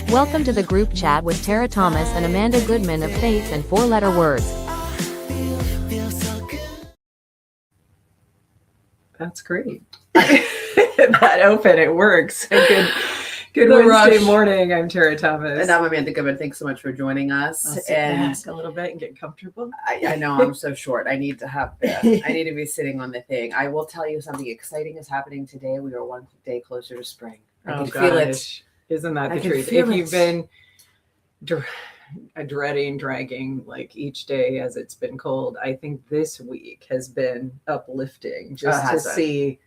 Welcome to the group chat with Tara Thomas and Amanda Goodman of Faith and Four-Letter Words. That's great. That open, it works. Good The Wednesday rush. morning. I'm Tara Thomas. And I'm Amanda Goodman. Thanks so much for joining us. I'll sit back a little bit and get comfortable. I know I'm so short. I need to be sitting on the thing. I will tell you something exciting is happening today. We are one day closer to spring. I can feel it. Isn't that I the can truth? feel If you've it. been dragging like each day as it's been cold, I think this week has been uplifting just to see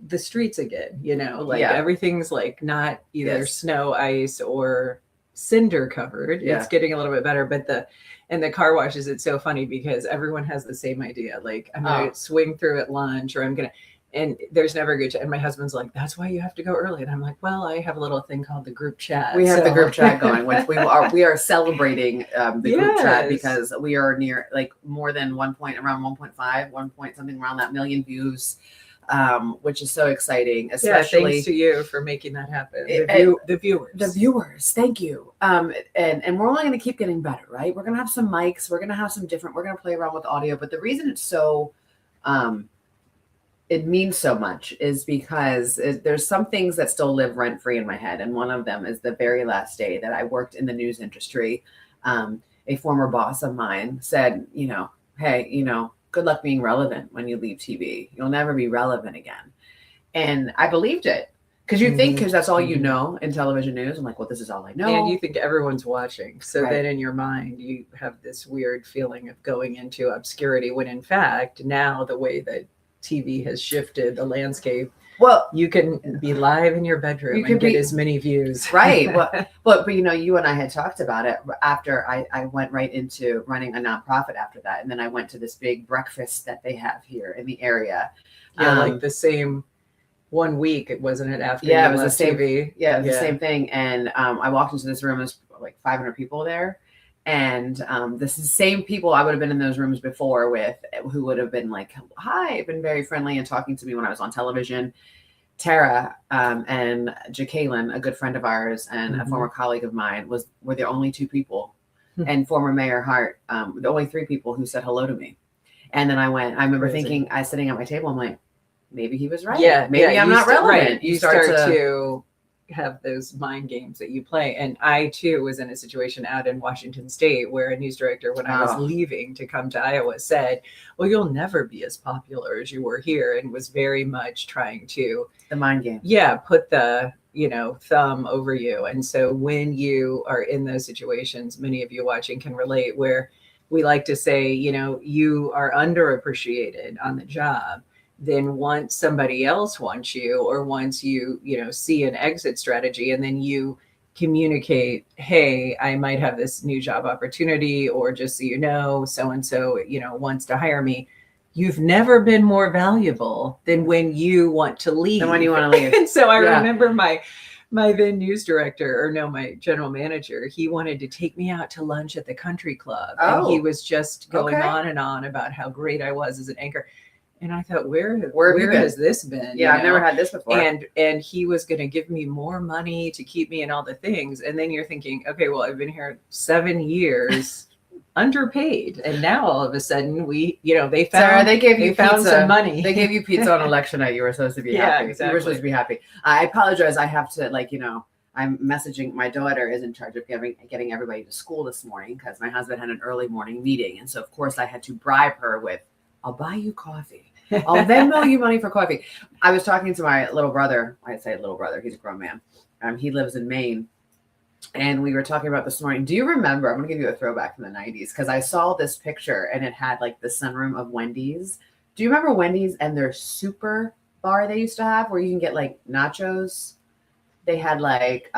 the streets again, everything's like not either snow, ice, or cinder covered. It's getting a little bit better, but the car washes, it's so funny because everyone has the same idea. Like, I'm gonna swing through at lunch, or and there's never a good chat. And my husband's like, that's why you have to go early. And I'm like, well, I have a little thing called the group chat. We have the group chat going, which we are celebrating the group chat because we are near like more than around 1.5, 1 point something around that million views. Which is so exciting, especially thanks to you for making that happen. The viewers, thank you. And we're only going to keep getting better, right? We're going to have some mics, we're going to have some different, we're going to play around with audio. But the reason it's so, it means so much is because there's some things that still live rent free in my head. And one of them is the very last day that I worked in the news industry. A former boss of mine said, hey, good luck being relevant when you leave TV. You'll never be relevant again. And I believed it. Because you think, because that's all you know in television news. I'm like, well, this is all I know. And you think everyone's watching. So then in your mind, you have this weird feeling of going into obscurity when in fact, now the way that TV has shifted the landscape, well, you can be live in your bedroom and get as many views. Right. But you and I had talked about it after I went right into running a nonprofit after that. And then I went to this big breakfast that they have here in the area. Like the same 1 week, wasn't it? After it was the same TV. Yeah, it was the same thing. And I walked into this room, there's like 500 people there. And this is the same people I would have been in those rooms before with, who would have been like, hi, been very friendly and talking to me when I was on television. Tara and Jacqueline, a good friend of ours and a former colleague of mine, were the only two people, and former Mayor Hart, the only three people who said hello to me. And then I remember thinking, I was sitting at my table, I'm like, maybe he was right. Yeah, maybe I'm not relevant. Right. You start to have those mind games that you play. And I too was in a situation out in Washington State where a news director, when I was leaving to come to Iowa, said, well, you'll never be as popular as you were here, and was very much trying to the mind game. Yeah, put the thumb over you. And so when you are in those situations, many of you watching can relate, where we like to say, you are underappreciated on the job. Then once somebody else wants you, or once you see an exit strategy, and then you communicate, hey, I might have this new job opportunity, or just so so-and-so wants to hire me, you've never been more valuable than when you want to leave. And when you want to leave. And so I remember my then news director, my general manager, he wanted to take me out to lunch at the country club. And he was just going on and on about how great I was as an anchor. And I thought, where has this been? Yeah, I've never had this before. And he was going to give me more money to keep me in all the things. And then you're thinking, okay, well, I've been here 7 years, underpaid, and now all of a sudden they found some money. They gave you pizza on election night. You were supposed to be happy. Exactly. You were supposed to be happy. I apologize. I have to I'm messaging. My daughter is in charge of getting everybody to school this morning because my husband had an early morning meeting, and so of course I had to bribe her with, I'll buy you coffee. I'll Venmo you money for coffee. I was talking to my little brother. I say little brother. He's a grown man. He lives in Maine. And we were talking about this morning. Do you remember? I'm going to give you a throwback from the 90s because I saw this picture and it had like the sunroom of Wendy's. Do you remember Wendy's and their super bar they used to have where you can get like nachos? They had like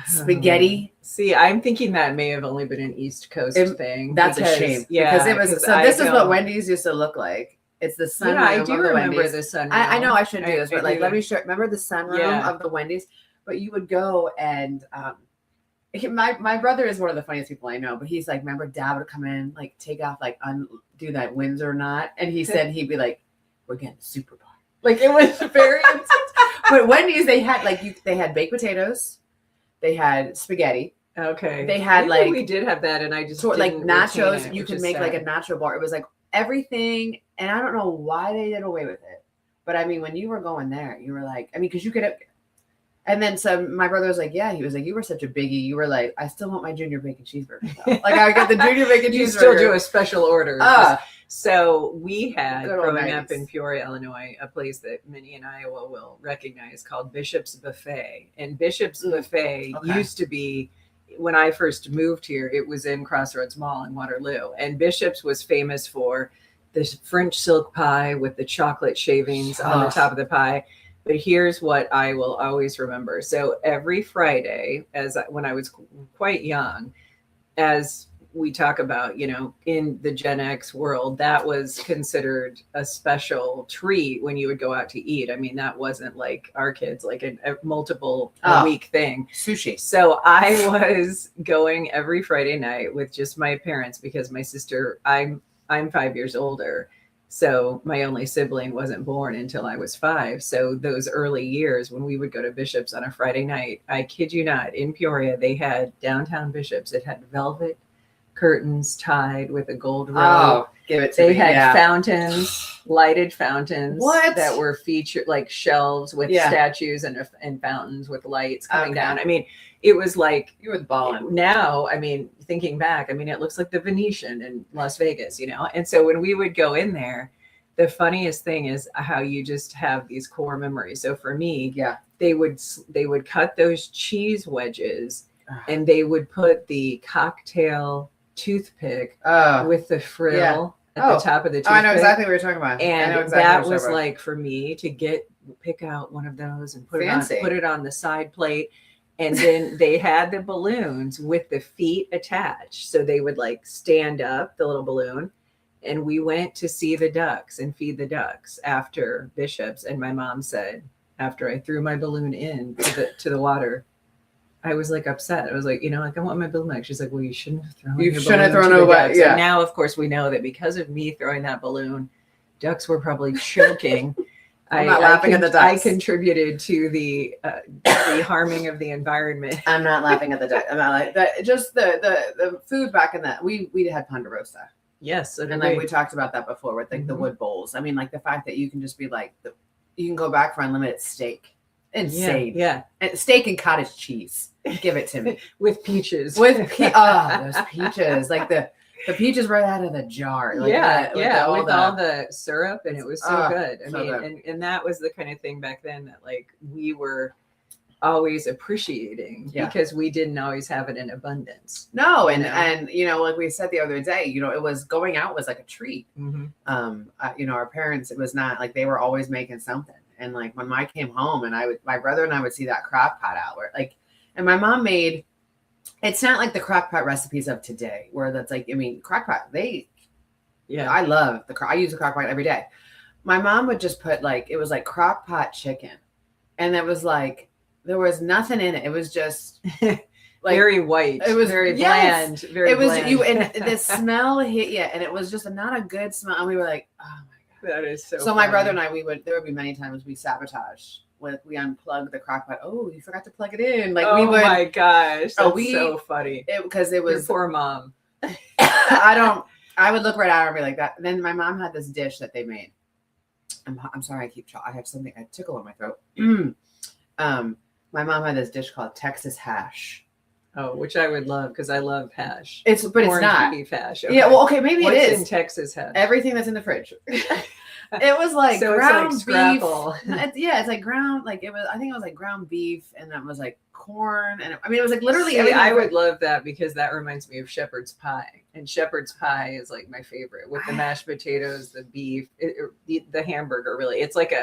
spaghetti. See, I'm thinking that may have only been an East Coast thing. That's a shame. Yeah, because it was. So this is what Wendy's used to look like. It's the sunroom. Yeah, I do remember Wendy's. the sunroom. I know I shouldn't do this, but let me show. Remember the sunroom of the Wendy's? But you would go and my brother is one of the funniest people I know. But he's like, remember, Dad would come in, like take off, like undo that Windsor knot, and he said he'd be like, "We're getting super bar." Like it was very intense. But Wendy's, they had baked potatoes. They had spaghetti. Okay. They had Maybe like we did have that, and I just like didn't retain nachos. it, You which can is make like a sad. nacho bar. It was like everything, and I don't know why they did away with it. But I mean, when you were going there, you were like, I mean, because you could. And then so my brother was like, yeah, he was like, you were such a biggie. You were like, I still want my junior bacon cheeseburger. though." Like I got the junior bacon cheeseburger. You still do a special order. Ah. So we had, Good old growing up 90s. in Peoria, Illinois, a place that many in Iowa will recognize called Bishop's Buffet. And Bishop's Buffet Okay. used to be, when I first moved here, it was in Crossroads Mall in Waterloo. And Bishop's was famous for this French silk pie with the chocolate shavings on the Ugh. top of the pie. But here's what I will always remember. So every Friday, when I was quite young, as we talk about, in the Gen X world, that was considered a special treat when you would go out to eat. I mean, that wasn't like our kids, like a multiple a week thing. Sushi. So I was going every Friday night with just my parents because my sister, I'm 5 years older. So my only sibling wasn't born until I was 5. So those early years when we would go to Bishop's on a Friday night, I kid you not, in Peoria, they had downtown Bishop's. It had velvet curtains tied with a gold rope. Oh, give it to They me. had Yeah. fountains, lighted fountains What? that were featured, like shelves with Yeah. statues and fountains with lights coming Okay. down. I mean, it was like, You were balling. now, I mean, thinking back, I mean, it looks like the Venetian in Las Vegas, And so when we would go in there, the funniest thing is how you just have these core memories. So for me, Yeah. they would cut those cheese wedges Ah. and they would put the cocktail toothpick Oh. with the frill at Oh. the top of the toothpick. I know exactly what you're talking about. I know And exactly that what you're was talking about. like for me to pick out one of those and Fancy. put it on the side plate. And then they had the balloons with the feet attached. So they would like stand up, the little balloon. And we went to see the ducks and feed the ducks after Bishop's. And my mom said, after I threw my balloon in to the water, I was like upset. I was like, I want my balloon back. She's like, well, you shouldn't have thrown You your shouldn't have balloon thrown to it the away, ducks. yeah. And now, of course, we know that because of me throwing that balloon, ducks were probably choking. I'm not laughing at the ducks. I contributed to the harming of the environment. I'm not laughing at the duck. I'm not like that. Just the food back in that we had Ponderosa, Yes, so and like we talked about that before with like the wood bowls. I mean, like the fact that you can just be like you can go back for unlimited steak, insane. Yeah, And steak and cottage cheese. Give it to me with peaches. those peaches, like the peaches right out of the jar. Like with all the syrup, and it was so good. I so mean, good. And that was the kind of thing back then that like we were always appreciating because we didn't always have it in abundance. No, and like we said the other day, it was going out was like a treat. Mm-hmm. Our parents, it was not like they were always making something. And like when I came home and my brother and I would see that crock pot out where like, and my mom made, it's not like the crock pot recipes of today where that's like, I mean, crock pot, I love I use the crock pot every day. My mom would just put like, it was like crock pot chicken. And it was like, there was nothing in it. It was just like very white. It was very bland. Very it was bland. you, and the smell hit you, and it was just not a good smell. And we were like, oh my god, that is so. So funny. my brother and I, there would be many times we sabotage. We unplugged the crock pot. Oh, you forgot to plug it in. Like we would. Oh my gosh, that's so funny. Because it was your poor mom. I would look right at her and be like that. And then my mom had this dish that they made. I'm sorry, I have something, I tickle in my throat. My mom had this dish called Texas hash. Oh, which I would love because I love hash. It's Orange not beef hash. Yeah, well, okay, maybe What's it is in Texas hash? everything that's in the fridge. It was like so ground it's like scrapple. beef. It's like ground, like it was. I think it was like ground beef, and it was like corn, and it was like literally. See, everything. I would love that because that reminds me of shepherd's pie, and shepherd's pie is like my favorite with the mashed potatoes, the beef, the hamburger. Really, it's like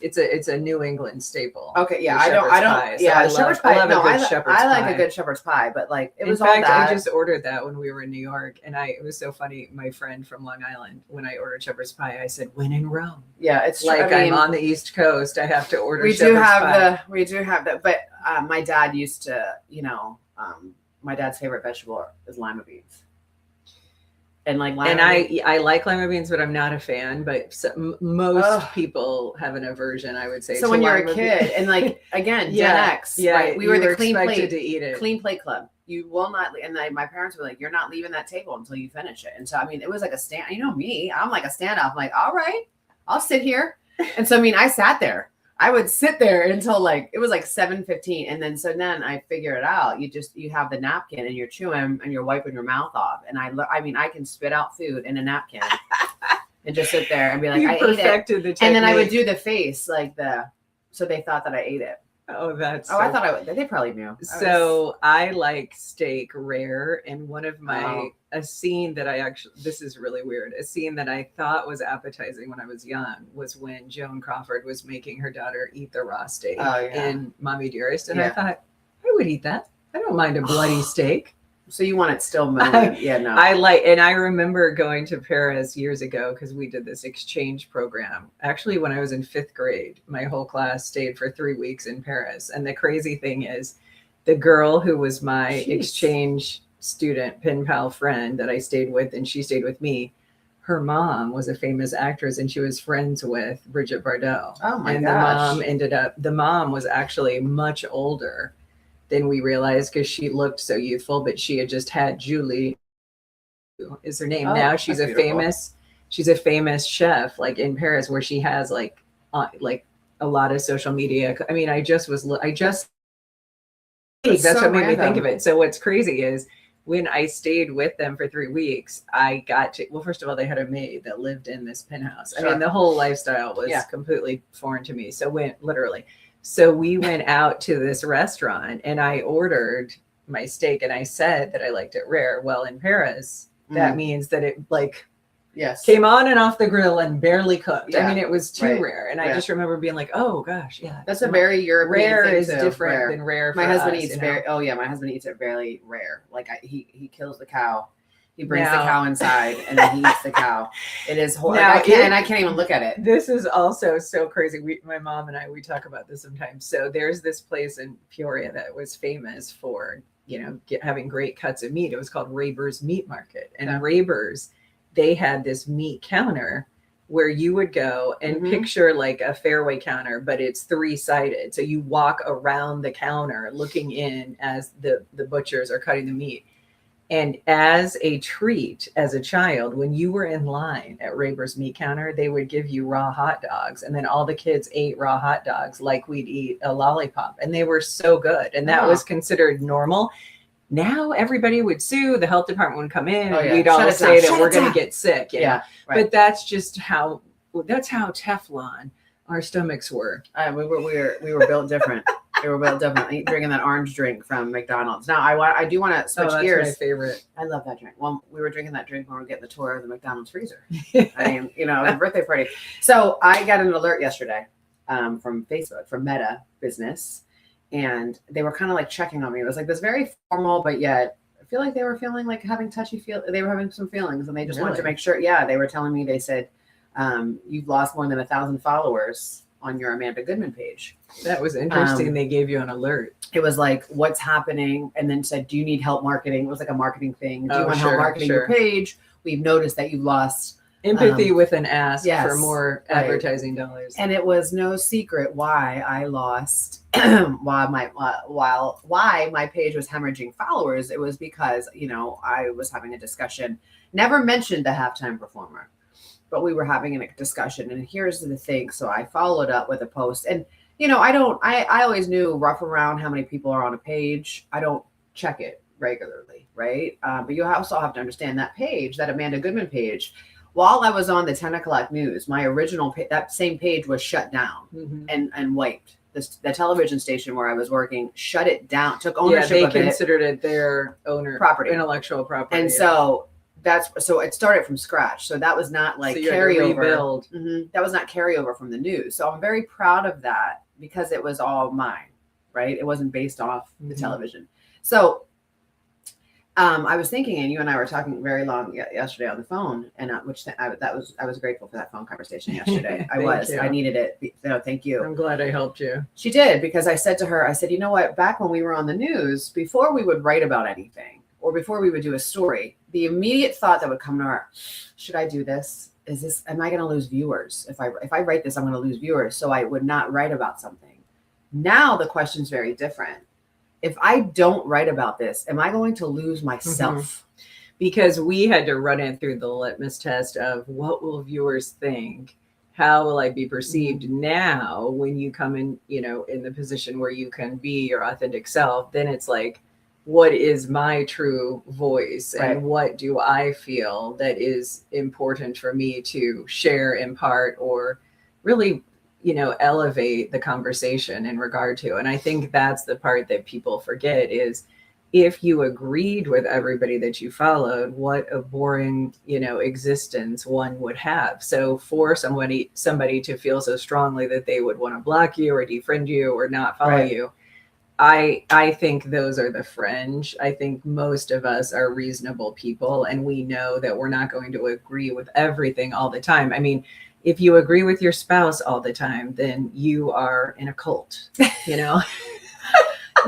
it's a New England staple. Okay, yeah, the I don't, pie. So I shepherd's love pie. a No, good shepherd's I like pie. a good shepherd's pie, but like it In was fact, all that. I just ordered that when we were in New York, and it was so funny. My friend from Long Island, when I ordered shepherd's pie, I said, "When in Rome." Yeah, it's like I'm on the East Coast. I have to order. We shepherd's do pie. have that, but my dad used to, my dad's favorite vegetable is lima beans. And like lima And beans. I like lima beans, but I'm not a fan. But most Ugh. people have an aversion, I would say. So to when you're a lima kid, beans. and like again, Yeah, Gen X, yeah, right? We were you the clean expected plate, to eat it. clean plate club. You will not, and my parents were like, "You're not leaving that table until you finish it." And so I mean, it was like a stand. You know me, I'm like a standoff. I'm like, all right, I'll sit here. And so I mean, I sat there. I would sit there until like it was like 7:15, and then I figure it out. You have the napkin and you're chewing and you're wiping your mouth off. And I mean I can spit out food in a napkin and just sit there and be like, You I ate it. perfected the technique. And then I would do the face like so they thought that I ate it. Oh, that's I thought I would. They probably knew. So I like steak rare, and one of my a scene that this is really weird. A scene that I thought was appetizing when I was young was when Joan Crawford was making her daughter eat the raw steak in Mommy Dearest, and I thought I would eat that. I don't mind a bloody steak. So you want it still melted? Yeah, no. I remember going to Paris years ago because we did this exchange program. Actually, when I was in 5th grade, my whole class stayed for 3 weeks in Paris. And the crazy thing is, the girl who was my exchange student, pen pal friend that I stayed with, and she stayed with me, her mom was a famous actress and she was friends with Brigitte Bardot. Oh my gosh. The mom was actually much older than we realized because she looked so youthful, but she had just had Julie is her name. Now she's a famous chef like in Paris where she has like a lot of social media. I mean, that's what made me think of it. So what's crazy is when I stayed with them for 3 weeks, I got to, well, first of all, they had a maid that lived in this penthouse. I mean, the whole lifestyle was completely foreign to me. So we went out to this restaurant and I ordered my steak and I said that I liked it rare. Well, in Paris, that means that it came on and off the grill and barely cooked. I mean, it was too rare. And I just remember being like, oh gosh, that's a very European rare thing is different than rare. My husband eats my husband eats it very rare. Like he kills the cow. He brings the cow inside and then he eats the cow. It is horrible. I can't even look at it. This is also so crazy. My mom and we talk about this sometimes. So there's this place in Peoria that was famous for, having great cuts of meat. It was called Raber's Meat Market. And Raber's, they had this meat counter where you would go and picture like a fairway counter, but it's 3-sided. So you walk around the counter looking in as the butchers are cutting the meat. And as a treat, as a child, when you were in line at Raber's meat counter, they would give you raw hot dogs. And then all the kids ate raw hot dogs like we'd eat a lollipop. And they were so good. And that was considered normal. Now everybody would sue. The health department would come in and we'd all say that we're going to get sick. But that's just that's how Teflon our stomachs were. We were built different. They were built different. Drinking that orange drink from McDonald's. Now I do want to switch gears. My favorite. I love that drink. Well, we were drinking that drink when we were getting the tour of the McDonald's freezer. I mean, the birthday party. So I got an alert yesterday from Facebook, from Meta Business, and they were kind of like checking on me. It was like this very formal, but yet I feel like they were feeling like having they were having some feelings, and they just wanted to make sure. Yeah, they were telling me. They said you've lost more than 1,000 followers on your Amanda Goodman page. That was interesting. They gave you an alert. It was like, what's happening? And then said, do you need help marketing? It was like a marketing thing. Do you want help marketing your page? We've noticed that you've lost empathy with an ask for more advertising dollars. And it was no secret why I lost why my page was hemorrhaging followers. It was because, I was having a discussion, never mentioned the halftime performer, but we were having a discussion, and here's the thing. So I followed up with a post, and I always knew rough around how many people are on a page. I don't check it regularly, right? But you also have to understand that page, that Amanda Goodman page, while I was on the 10 o'clock news, my original that same page was shut down and wiped. The television station where I was working shut it down, took ownership of it. They considered it their property, intellectual property. And so it started from scratch. So that was not like carryover. That was not carryover from the news. So I'm very proud of that because it was all mine, right? It wasn't based off the television. So I was thinking, and you and I were talking very long yesterday on the phone, and I was grateful for that phone conversation yesterday. I needed it. Thank you. I'm glad I helped you. She did, because I said to her, you know what? Back when we were on the news, before we would write about anything, or before we would do a story, the immediate thought that would come to our, should I do this? Am I going to lose viewers? If I write this, I'm going to lose viewers. So I would not write about something. Now the question's very different. If I don't write about this, am I going to lose myself? Because we had to run it through the litmus test of what will viewers think? How will I be perceived? Now, when you come in, in the position where you can be your authentic self, then it's like, what is my true voice? Right. And what do I feel that is important for me to share, impart, or really, elevate the conversation in regard to? And I think that's the part that people forget is, if you agreed with everybody that you followed, what a boring, existence one would have. So for somebody to feel so strongly that they would want to block you or defriend you or not follow Right. you, I think those are the fringe. I think most of us are reasonable people, and we know that we're not going to agree with everything all the time. I mean, if you agree with your spouse all the time, then you are in a cult,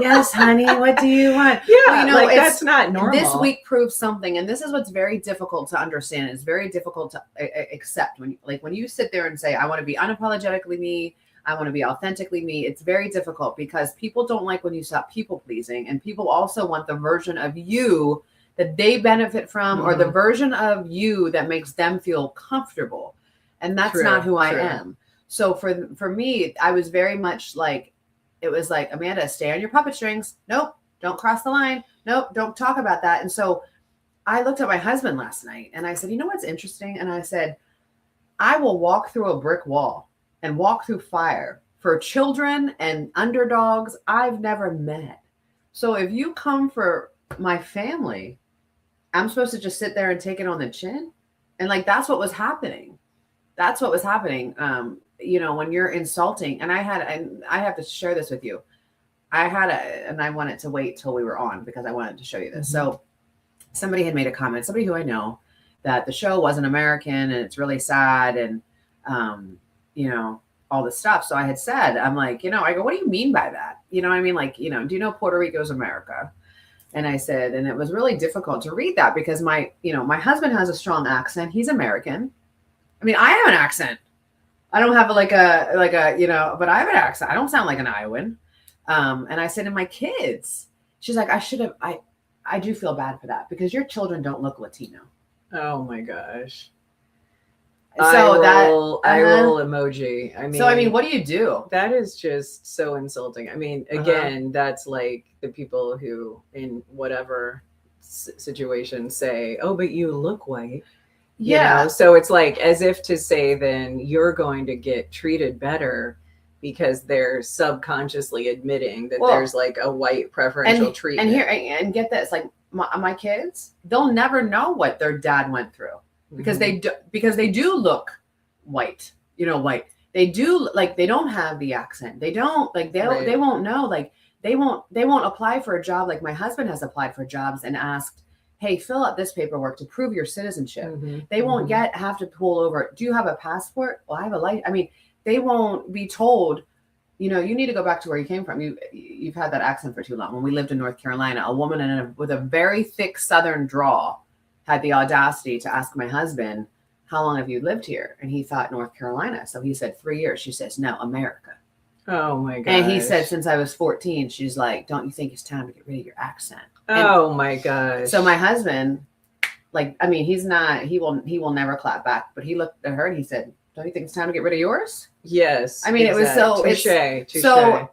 Yes, honey. What do you want? Yeah, Well, that's not normal. This week proves something, and this is what's very difficult to understand. It's very difficult to accept when you sit there and say, "I want to be unapologetically me. I want to be authentically me." It's very difficult because people don't like when you stop people pleasing, and people also want the version of you that they benefit from, or the version of you that makes them feel comfortable, and that's not who I am. So for me, I was very much like. It was like, Amanda, stay on your puppet strings. Nope, don't cross the line. Nope, don't talk about that. And so I looked at my husband last night and I said, you know what's interesting? And I said, I will walk through a brick wall and walk through fire for children and underdogs I've never met. So if you come for my family, I'm supposed to just sit there and take it on the chin? And that's what was happening. That's what was happening. When you're insulting, and I have to share this with you. And I wanted to wait till we were on because I wanted to show you this. So somebody had made a comment, somebody who I know, that the show wasn't American and it's really sad and, all this stuff. So I had said, I'm like, I go, what do you mean by that? You know what I mean? Do you know Puerto Rico's America? And I said, and it was really difficult to read that because my husband has a strong accent. He's American. I mean, I have an accent. I don't have but I have an accent. I don't sound like an Iowan. And I said to my kids, she's like, I do feel bad for that because your children don't look Latino. Oh my gosh. So I roll emoji. I mean, what do you do? That is just so insulting. I mean, again, that's like the people who in whatever situation say, oh, but you look white. Yeah. So it's like as if to say, then you're going to get treated better because they're subconsciously admitting that there's like a white preferential treatment. And get this, like my kids, they'll never know what their dad went through because they do look white, white. They do they don't have the accent. They don't they won't know, they won't apply for a job. Like my husband has applied for jobs and asked, hey, fill out this paperwork to prove your citizenship. They won't have to pull over. Do you have a passport? Well, I have a license. I mean, they won't be told, you need to go back to where you came from. You've had that accent for too long. When we lived in North Carolina, a woman with a very thick Southern drawl had the audacity to ask my husband, how long have you lived here? And he thought North Carolina. So he said 3 years. She says, no, America. Oh my God. And he said, since I was 14, she's like, don't you think it's time to get rid of your accent? Oh my gosh. So my husband, he will never clap back, but he looked at her and he said, don't you think it's time to get rid of yours? Yes. I mean, exactly. It was touche. So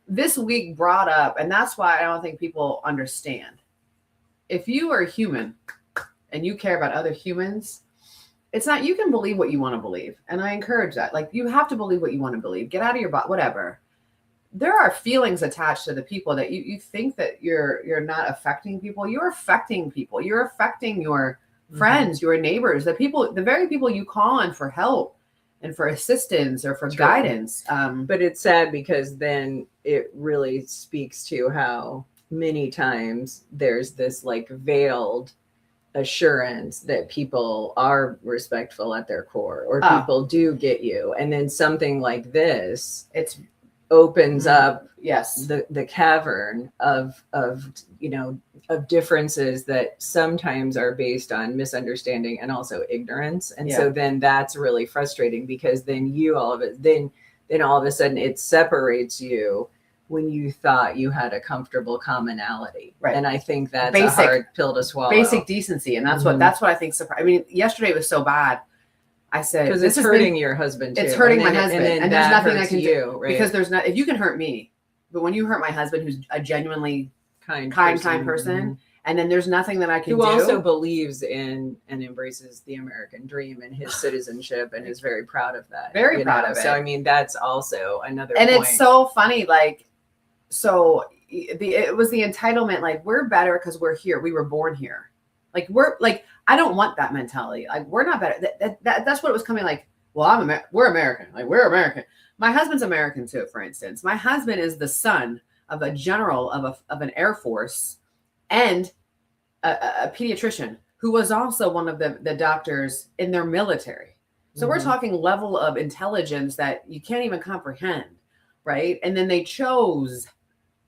this week brought up, and that's why I don't think people understand. If you are human and you care about other humans, it's not, you can believe what you want to believe. And I encourage that. You have to believe what you want to believe. Get out of your butt, whatever. There are feelings attached to the people that you think that you're not affecting people. You're affecting people. You're affecting your friends, your neighbors, the very people you call on for help and for assistance or for guidance. But it's sad because then it really speaks to how many times there's this veiled assurance that people are respectful at their core or people do get you. And then something like this, opens up Yes. the cavern of of differences that sometimes are based on misunderstanding and also ignorance. And so then that's really frustrating, because then then all of a sudden it separates you when you thought you had a comfortable commonality. Right. And I think that's Basic- a hard pill to swallow. Basic decency. And that's what I think. I mean, yesterday was so bad. I said, because it's hurting your husband too. It's hurting And then my husband, and and that there's nothing I hurts can you, do, right? because there's not. If you can hurt me, but when you hurt my husband, who's a genuinely kind person, and then there's nothing that I can who do. also believes in and embraces the American dream and his citizenship and is very proud of that. Very proud of it. So I mean, that's also another. And point. it's so funny, like, so it was the entitlement. Like, we're better because we're here. We were born here. Like, we're like, I don't want that mentality. Like, we're not better. That's what it was coming. Like, well, we're American. Like, we're American. My husband's American too. For instance, my husband is the son of a general of an Air Force and a pediatrician who was also one of the doctors in their military. So we're talking level of intelligence that you can't even comprehend, right? And then they chose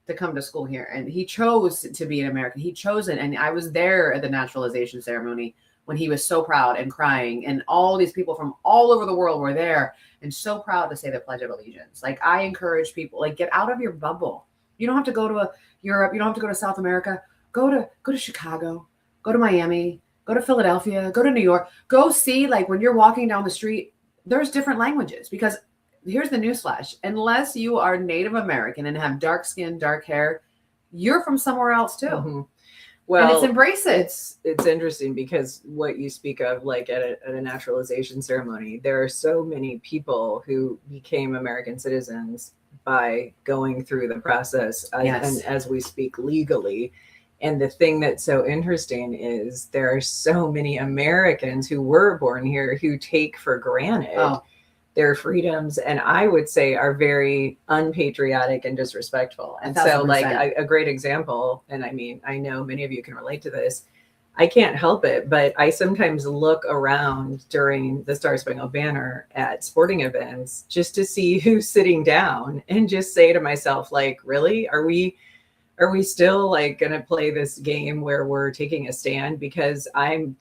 to come to school here, and he chose to be an American. He chose it, and I was there at the naturalization ceremony when he was so proud and crying, and all these people from all over the world were there and so proud to say the Pledge of Allegiance. Like, I encourage people, like, get out of your bubble. You don't have to go to Europe. You don't have to go to South America. Go to Chicago. Go to Miami. Go to Philadelphia. Go to New York. Go see, like, when you're walking down the street, there's different languages. Because here's the newsflash: unless you are Native American and have dark skin, dark hair, you're from somewhere else too. Mm-hmm. Well, and it's embrace it. It's interesting, because what you speak of, like at a naturalization ceremony, there are so many people who became American citizens by going through the process, and as we speak, legally. And the thing that's so interesting is there are so many Americans who were born here who take for granted their freedoms, and I would say are very unpatriotic and disrespectful. And so, like, a great example, and I mean, I know many of you can relate to this. I can't help it, but I sometimes look around during the Star Spangled Banner at sporting events just to see who's sitting down, and just say to myself, like, really, are we still, like, going to play this game where we're taking a stand? Because I'm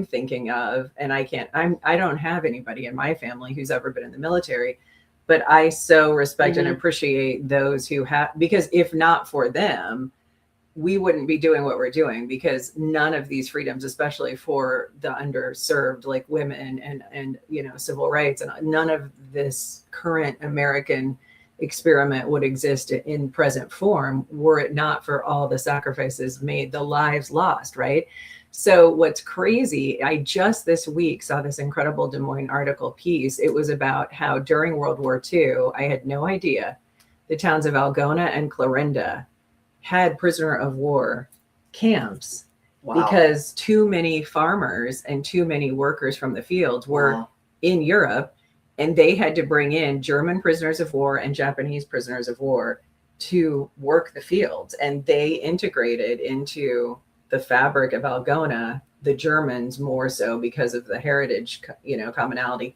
thinking of, and I don't have anybody in my family who's ever been in the military, but I so respect and appreciate those who have, because if not for them, we wouldn't be doing what we're doing, because none of these freedoms, especially for the underserved, like women and civil rights, and none of this current American experiment would exist in present form were it not for all the sacrifices made, the lives lost, right? So what's crazy, I just this week saw this incredible Des Moines article piece. It was about how during World War II, I had no idea, the towns of Algona and Clarinda had prisoner of war camps because too many farmers and too many workers from the fields were in Europe, and they had to bring in German prisoners of war and Japanese prisoners of war to work the fields. And they integrated into the fabric of Algona, the Germans more so because of the heritage, commonality.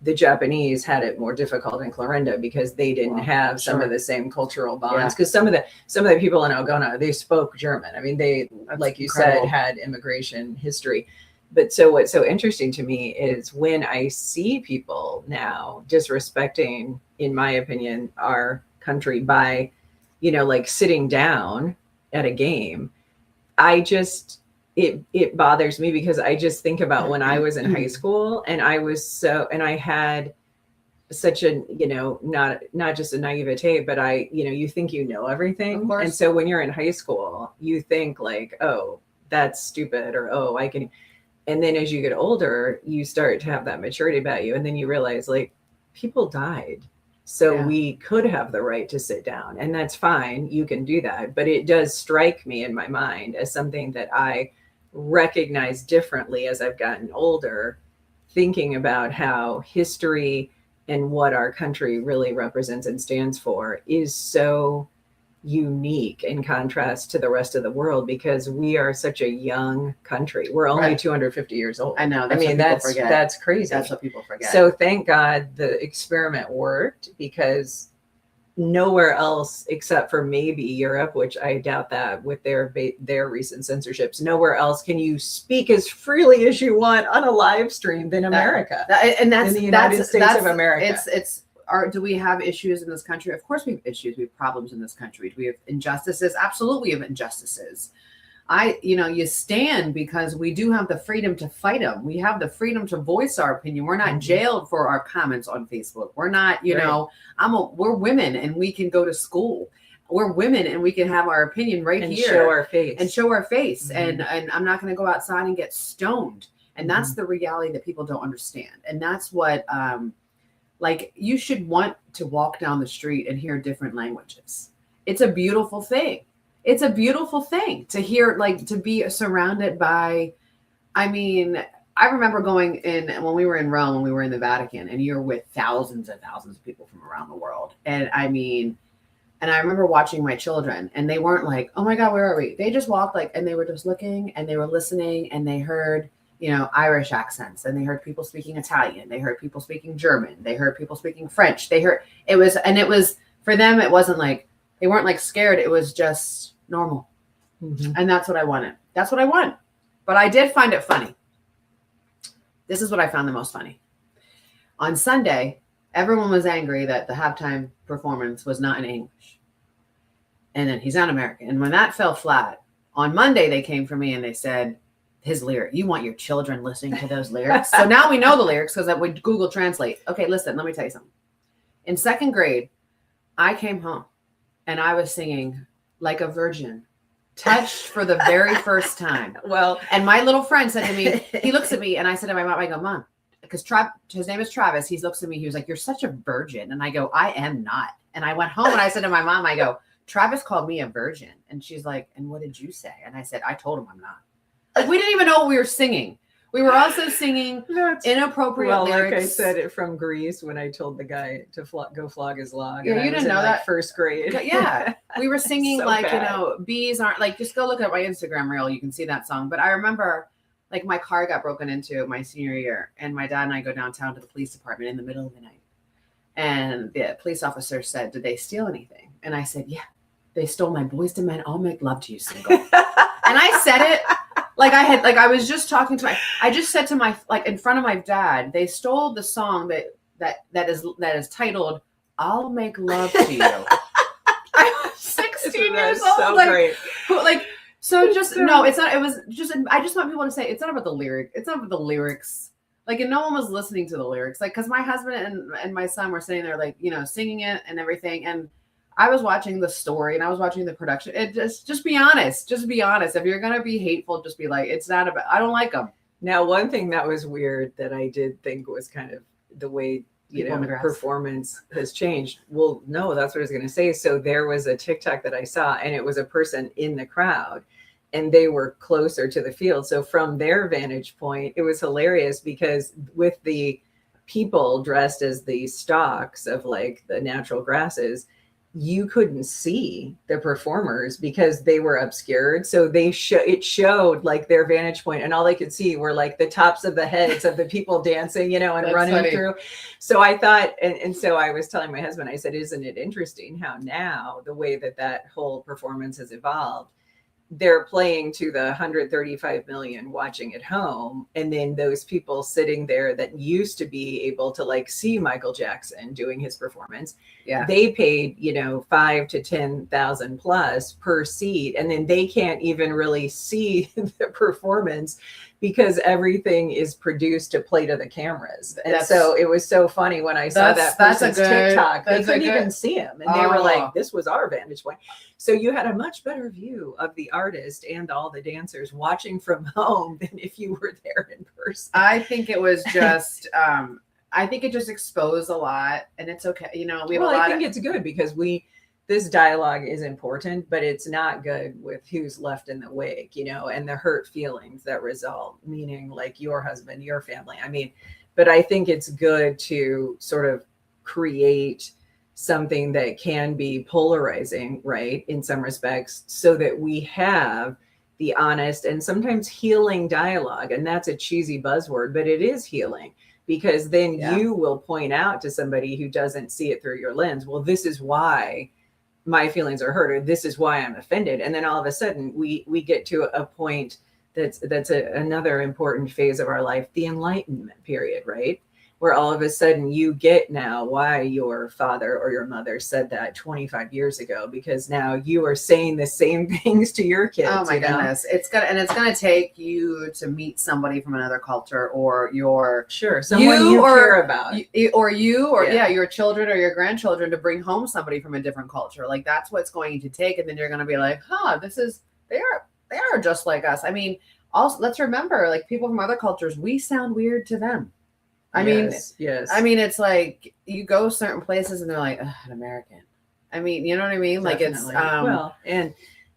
The Japanese had it more difficult in Clarinda because they didn't have some of the same cultural bonds. Because some of the people in Algona, they spoke German. I mean, they, like you said, had immigration history. But so what's so interesting to me is when I see people now disrespecting, in my opinion, our country by, like sitting down at a game, it bothers me, because I just think about when I was in high school, and I had such a, not just a naivete, but you think everything. And so when you're in high school, you think like, oh, that's stupid, or, oh, I can. And then as you get older, you start to have that maturity about you. And then you realize, like, people died. So we could have the right to sit down, and that's fine. You can do that. But it does strike me in my mind as something that I recognize differently as I've gotten older, thinking about how history and what our country really represents and stands for is so unique in contrast to the rest of the world, because we are such a young country. We're only 250 years old. I know. That's crazy. That's what people forget. So thank God the experiment worked, because nowhere else except for maybe Europe, which I doubt that with their recent censorships, nowhere else can you speak as freely as you want on a live stream than America. And that's in the United States of America. Do we have issues in this country? Of course we have issues. We have problems in this country. Do we have injustices? Absolutely, we have injustices. You stand because we do have the freedom to fight them. We have the freedom to voice our opinion. We're not jailed for our comments on Facebook. We're not, we're women and we can go to school. We're women and we can have our opinion right and here. Show our face. And show our face. Mm-hmm. And I'm not going to go outside and get stoned. And that's the reality that people don't understand. And that's what, you should want to walk down the street and hear different languages. It's a beautiful thing. It's a beautiful thing to hear, to be surrounded by, I remember going in when we were in Rome, when we were in the Vatican, and you're with thousands and thousands of people from around the world. And I remember watching my children and they weren't like, oh my God, where are we? They just walked and they were just looking and they were listening and they heard, Irish accents and they heard people speaking Italian. They heard people speaking German. They heard people speaking French. It was for them, it wasn't they weren't scared. It was just normal. Mm-hmm. And that's what I wanted. That's what I want. But I did find it funny. This is what I found the most funny. On Sunday, everyone was angry that the halftime performance was not in English. And then he's not American. And when that fell flat, on Monday, they came for me and they said, his lyric, you want your children listening to those lyrics? So now we know the lyrics because that would Google Translate. Okay, listen, let me tell you something. In second grade, I came home and I was singing Like a Virgin, touched for the very first time. Well, and my little friend said to me, he looks at me and I said to my mom, I go, Mom, because his name is Travis. He looks at me. He was like, you're such a virgin. And I go, I am not. And I went home and I said to my mom, I go, Travis called me a virgin. And she's like, and what did you say? And I said, I told him I'm not. We didn't even know what we were singing. We were also singing inappropriate lyrics. Like I said it from Grease when I told the guy to go flog his log. Yeah, you didn't know that. First grade. Yeah, we were singing so bees aren't just go look at my Instagram reel. You can see that song. But I remember my car got broken into my senior year, and my dad and I go downtown to the police department in the middle of the night, and the police officer said, "Did they steal anything?" And I said, "Yeah, they stole my Boyz II Men I'll Make Love to You single." And I said it. I was just talking to I just said to my, in front of my dad, they stole the song that is titled, I'll Make Love to You. I was 16 years old. So great. It's not, it was just, I just want people to say, it's not about the lyric. It's not about the lyrics. And no one was listening to the lyrics. Cause my husband and my son were sitting there, singing it and everything. And I was watching the story and I was watching the production. It just be honest. Just be honest. If you're going to be hateful, just be like, it's not about, I don't like them. Now, one thing that was weird that I did think was kind of the way, performance has changed. Well, no, that's what I was going to say. So there was a TikTok that I saw and it was a person in the crowd and they were closer to the field. So from their vantage point, it was hilarious because with the people dressed as the stalks of the natural grasses, you couldn't see the performers because they were obscured. So it showed their vantage point and all they could see were the tops of the heads of the people dancing, and That's running funny. through. So I thought, and so I was telling my husband, I said, isn't it interesting how now the way that whole performance has evolved, they're playing to the 135 million watching at home. And then those people sitting there that used to be able to see Michael Jackson doing his performance. Yeah. They paid, $5,000 to $10,000 plus per seat. And then they can't even really see the performance because everything is produced to play to the cameras. And so it was so funny when I saw that person's TikTok, they couldn't even see him. And they were like, this was our vantage point. So you had a much better view of the artist and all the dancers watching from home than if you were there in person. I think it was just, I think it just exposed a lot and it's okay. We have a lot I think it's good because this dialogue is important, but it's not good with who's left in the wake, and the hurt feelings that result, meaning your husband, your family. But I think it's good to sort of create something that can be polarizing, right, in some respects, so that we have the honest and sometimes healing dialogue. And that's a cheesy buzzword, but it is healing because then Yeah. you will point out to somebody who doesn't see it through your lens, well, this is why my feelings are hurt, or this is why I'm offended. And then all of a sudden we get to a point that's another important phase of our life, the enlightenment period, right? Where all of a sudden you get now why your father or your mother said that 25 years ago, because now you are saying the same things to your kids. Oh my you know? goodness. It's gonna take you to meet somebody from another culture, or your Sure, someone you care about. or Yeah. your children or your grandchildren, to bring home somebody from a different culture. Like that's what's going to take. And then you're gonna be like, they are just like us. I mean, also let's remember, like, people from other cultures, we sound weird to them. Yes. I mean, it's like you go certain places and they're like, an American. I mean, you know what I mean? Like it's Definitely. Well,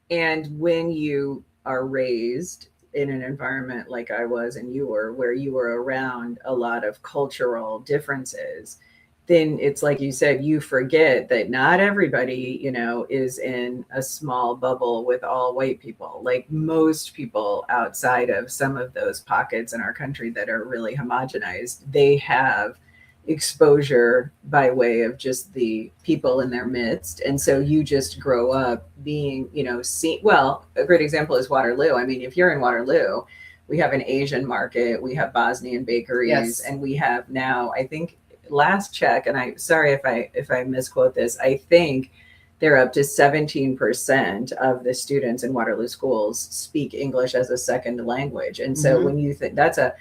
and when you are raised in an environment like I was and you were, where you were around a lot of cultural differences, then it's like you said, you forget that not everybody, is in a small bubble with all white people. Like most people outside of some of those pockets in our country that are really homogenized, they have exposure by way of just the people in their midst. And so you just grow up being, well, a great example is Waterloo. I mean, if you're in Waterloo, we have an Asian market, we have Bosnian bakeries, Yes. and we have now, I think, last check, and I sorry if I misquote this, I think they're up to 17% of the students in Waterloo schools speak English as a second language. And so when you think that's a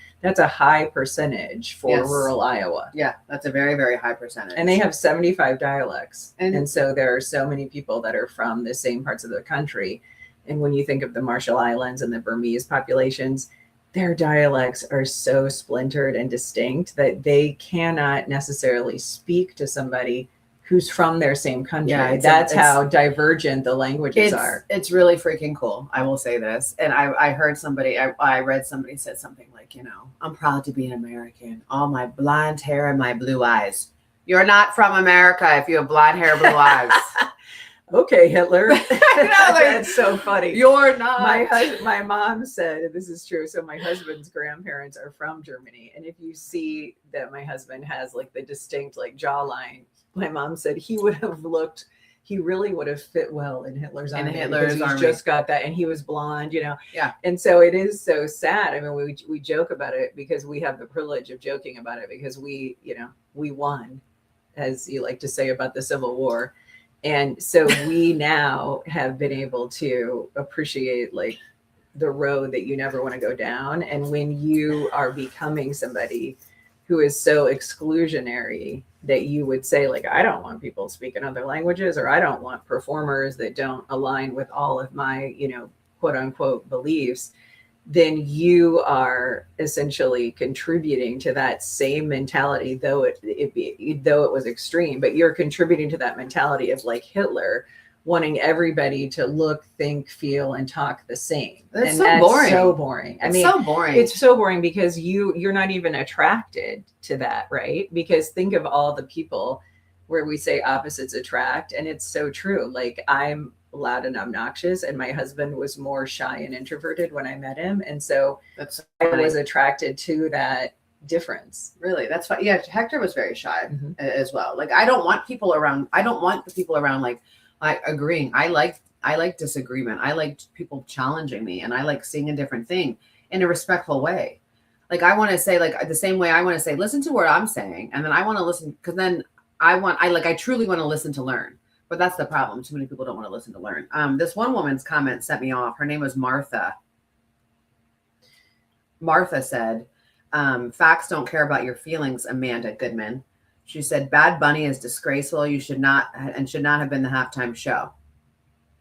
high percentage for Yes. rural Iowa. Yeah, that's a very, very high percentage. And they have 75 dialects. And- And so there are so many people that are from the same parts of the country. And when you think of the Marshall Islands and the Burmese populations, their dialects are so splintered and distinct that they cannot necessarily speak to somebody who's from their same country. Yeah, That's how divergent the languages are. It's really freaking cool. I will say this. And I heard somebody, I read somebody said something like, I'm proud to be an American. All my blonde hair and my blue eyes. You're not from America if you have blonde hair, blue eyes. Okay, Hitler. Like, That's so funny. You're not. My mom said, and this is true. So my husband's grandparents are from Germany. And if you see that my husband has like the distinct like jawline, my mom said he really would have fit well in Hitler's army. Hitler's because army. He's just got that, and he was blonde, Yeah. And so it is so sad. I mean, we joke about it because we have the privilege of joking about it because we won, as you like to say about the Civil War. And so we now have been able to appreciate like the road that you never want to go down. And when you are becoming somebody who is so exclusionary that you would say like, I don't want people speaking other languages, or I don't want performers that don't align with all of my, quote unquote beliefs, then you are essentially contributing to that same mentality, though it was extreme, but you're contributing to that mentality of like Hitler wanting everybody to look, think, feel, and talk the same. That's and so that's boring. so boring. It's so boring. It's so boring because you're not even attracted to that, right? Because think of all the people where we say opposites attract, and it's so true. Like I'm loud and obnoxious, and my husband was more shy and introverted when I met him, and so That's I was attracted to that difference. really, that's why. Yeah, Hector was very shy Mhm. as well. Like I don't want people around. I don't want the people around like agreeing. I like disagreement. I like people challenging me, and I like seeing a different thing in a respectful way. Like I want to say, like the same way I want to say, listen to what I'm saying, and then I want to listen, because then I truly want to listen to learn. But that's the problem. Too many people don't want to listen to learn. This one woman's comment set me off. Her name was Martha. Martha said, facts don't care about your feelings, Amanda Goodman. She said, Bad Bunny is disgraceful. You should not have been the halftime show.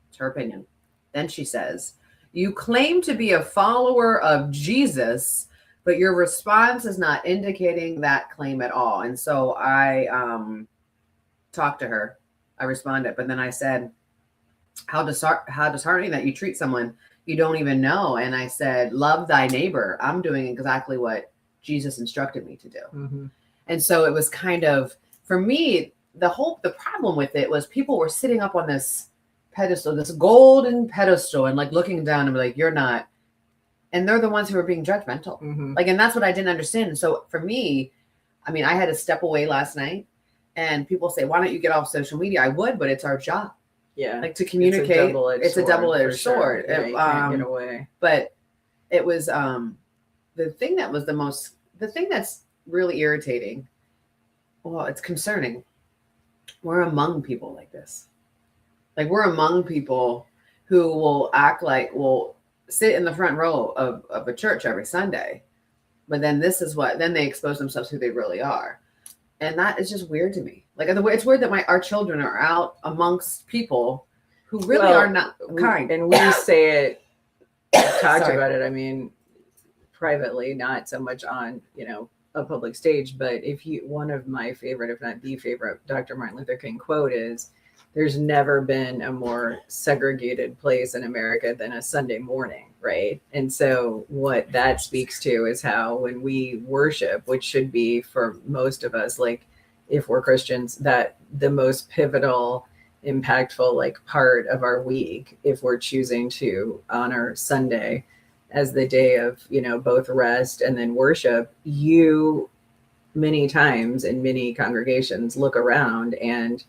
It's her opinion. Then she says, you claim to be a follower of Jesus, but your response is not indicating that claim at all. And so I talked to her. I responded, but then I said, how disheartening that you treat someone you don't even know. And I said, love thy neighbor. I'm doing exactly what Jesus instructed me to do. Mm-hmm. And so it was kind of, for me, the problem with it was people were sitting up on this pedestal, this golden pedestal, and like looking down and be like, you're not. And they're the ones who are being judgmental. Mm-hmm. Like, and that's what I didn't understand. And so for me, I mean, I had to step away last night, and people say, "Why don't you get off social media?" I would, but it's our job, Yeah. like to communicate. It's a double-edged for sure. sword. Yeah, you can't get away. But it was the thing that was the thing that's really irritating. Well, it's concerning. We're among people like this. Like we're among people who will act like will sit in the front row of a church every Sunday, but then then they expose themselves who they really are, and that is just weird to me. Like it's weird that our children are out amongst people who really are not kind. And we say it, talked Sorry. about it. I mean, privately, not so much on a public stage. But one of my favorite, if not the favorite, Dr. Martin Luther King quote is, "There's never been a more segregated place in America than a Sunday morning," right? And so what that speaks to is how when we worship, which should be for most of us, like if we're Christians, that the most pivotal, impactful like part of our week, if we're choosing to honor Sunday as the day of, both rest and then worship, you many times in many congregations look around and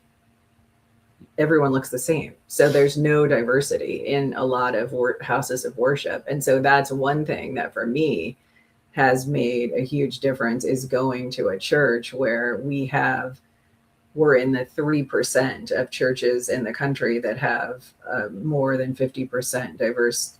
everyone looks the same. So there's no diversity in a lot of houses of worship. And so that's one thing that for me has made a huge difference, is going to a church where we're in the 3% of churches in the country that have more than 50% diverse,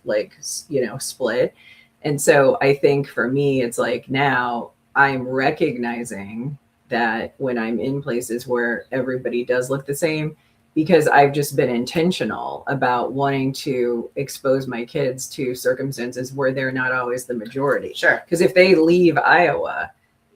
split. And so I think for me, it's like now I'm recognizing that when I'm in places where everybody does look the same, because I've just been intentional about wanting to expose my kids to circumstances where they're not always the majority. Sure. Because if they leave Iowa,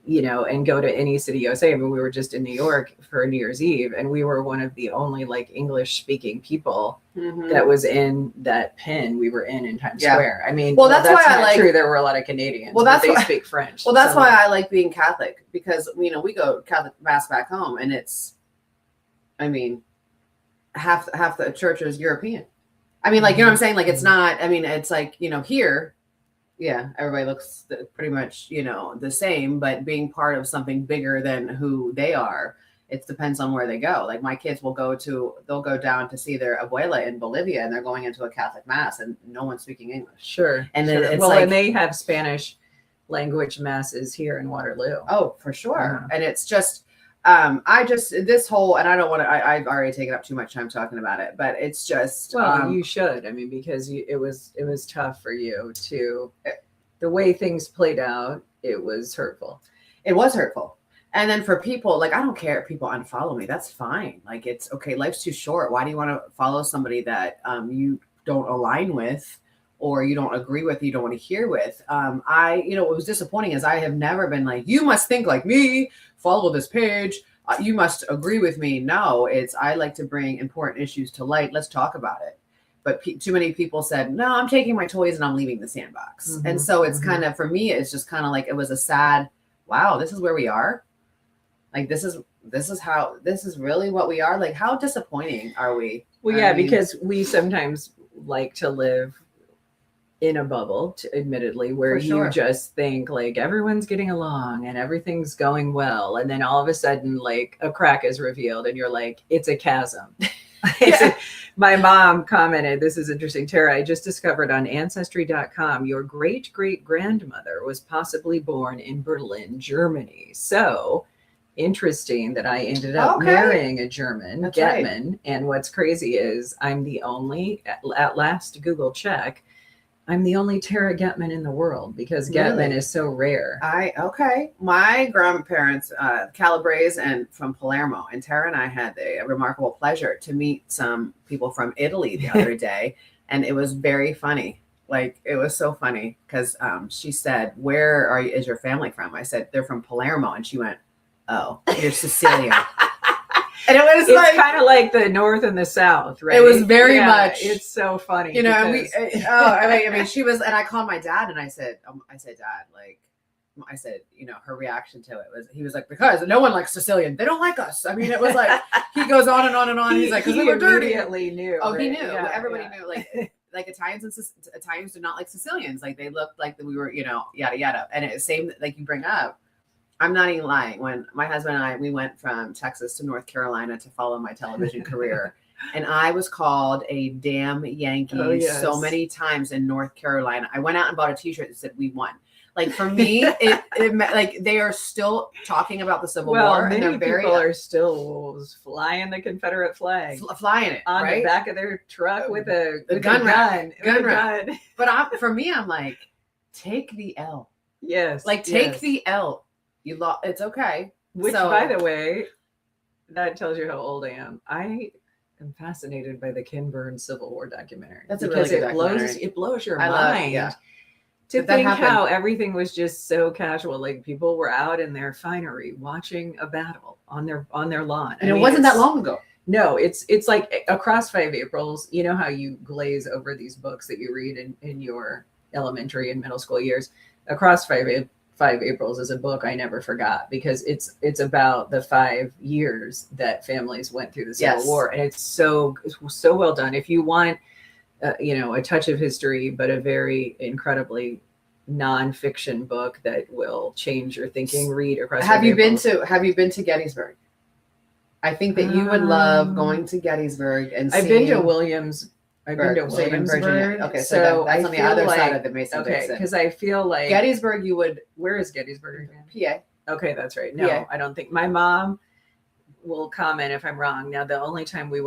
and go to any city USA. I mean, we were just in New York for New Year's Eve, and we were one of the only English speaking people that was in that pin we were in Times Square. I mean, that's why I like. True, there were a lot of Canadians. Well, they speak French. Well, that's why I like being Catholic, because we go Catholic mass back home, and it's, I mean, half the church is European. I mean, you know what I'm saying? It's not. I mean, it's here. Yeah, everybody looks pretty much, the same, but being part of something bigger than who they are, it depends on where they go. Like my kids they'll go down to see their abuela in Bolivia, and they're going into a Catholic mass and no one's speaking English. Sure. And then it's and they have Spanish language masses here in Waterloo. Oh, for sure. Uh-huh. And it's just, this whole, and I don't want to, I've already taken up too much time talking about it, but it's just. Well, you should. I mean, because it was tough for you the way things played out, it was hurtful. It was hurtful. And then for people, I don't care if people unfollow me. That's fine. It's okay. Life's too short. Why do you want to follow somebody that you don't align with, or you don't agree with, you don't want to hear with? What was disappointing is I have never been like, you must think like me, follow this page, you must agree with me. No, I like to bring important issues to light. Let's talk about it. But too many people said, no, I'm taking my toys and I'm leaving the sandbox. Mm-hmm. And so it's kind of, for me, it's just kind of like, it was a sad, wow, this is where we are. This is really what we are. How disappointing are we? Well, yeah, because we sometimes like to live in a bubble, admittedly, where you just think everyone's getting along and everything's going well. And then all of a sudden, a crack is revealed and you're like, it's a chasm. My mom commented, this is interesting, Tara, I just discovered on Ancestry.com, your great-great-grandmother was possibly born in Berlin, Germany. So interesting that I ended up marrying a German, That's Getman. Right. And what's crazy is I'm the only, at last Google check, I'm the only Tara Getman in the world, because Getman is so rare. My grandparents, Calabrese and from Palermo, and Tara and I had a remarkable pleasure to meet some people from Italy the other day, and it was very funny. It was so funny because she said, "Where is your family from?" I said, "They're from Palermo," and she went, "Oh, you're Sicilian." And it's kind of like the North and the South, right? It was very much. It's so funny, I mean, she was, and I called my dad, and I said, Dad, I said, her reaction to it was, he was like, because no one likes Sicilian, they don't like us. I mean, it was he goes on and on and on. He's like, because we were dirty. Immediately knew. Oh, right? He knew. Yeah, everybody knew. Italians did not like Sicilians. They looked like we were, yada yada. And it's same you bring up. I'm not even lying. When my husband and I, we went from Texas to North Carolina to follow my television career. And I was called a damn Yankee so many times in North Carolina. I went out and bought a t-shirt that said we won. Like for me, it like they are still talking about the Civil War, and they're very people are still flying the Confederate flag, flying it on right? the back of their truck with a gun. But for me, I'm like, take the L. Yes, like take the L. You lost. It's okay. Which, by the way, that tells you how old I am. I am fascinated by the Ken Burns Civil War documentary. That's a really good documentary. It blows your mind. To think how everything was just so casual. Like people were out in their finery watching a battle on their lawn. And it wasn't that long ago. No, it's like Across 5 Aprils. You know how you glaze over these books that you read in your elementary and middle school years. Across 5 Aprils is a book I never forgot because it's about the 5 years that families went through the Civil War, and it's so well done. If you want, a touch of history, but a very incredibly nonfiction book that will change your thinking, read Across. Have you been to Gettysburg? I think that you would love going to Gettysburg and I've been to Williamsburg. Okay, so that's on the other side of the Mason-Dixon. Okay, because I feel like Gettysburg, where is Gettysburg again? PA. Okay, that's right. No, PA. I don't think my mom will comment if I'm wrong. Now, the only time we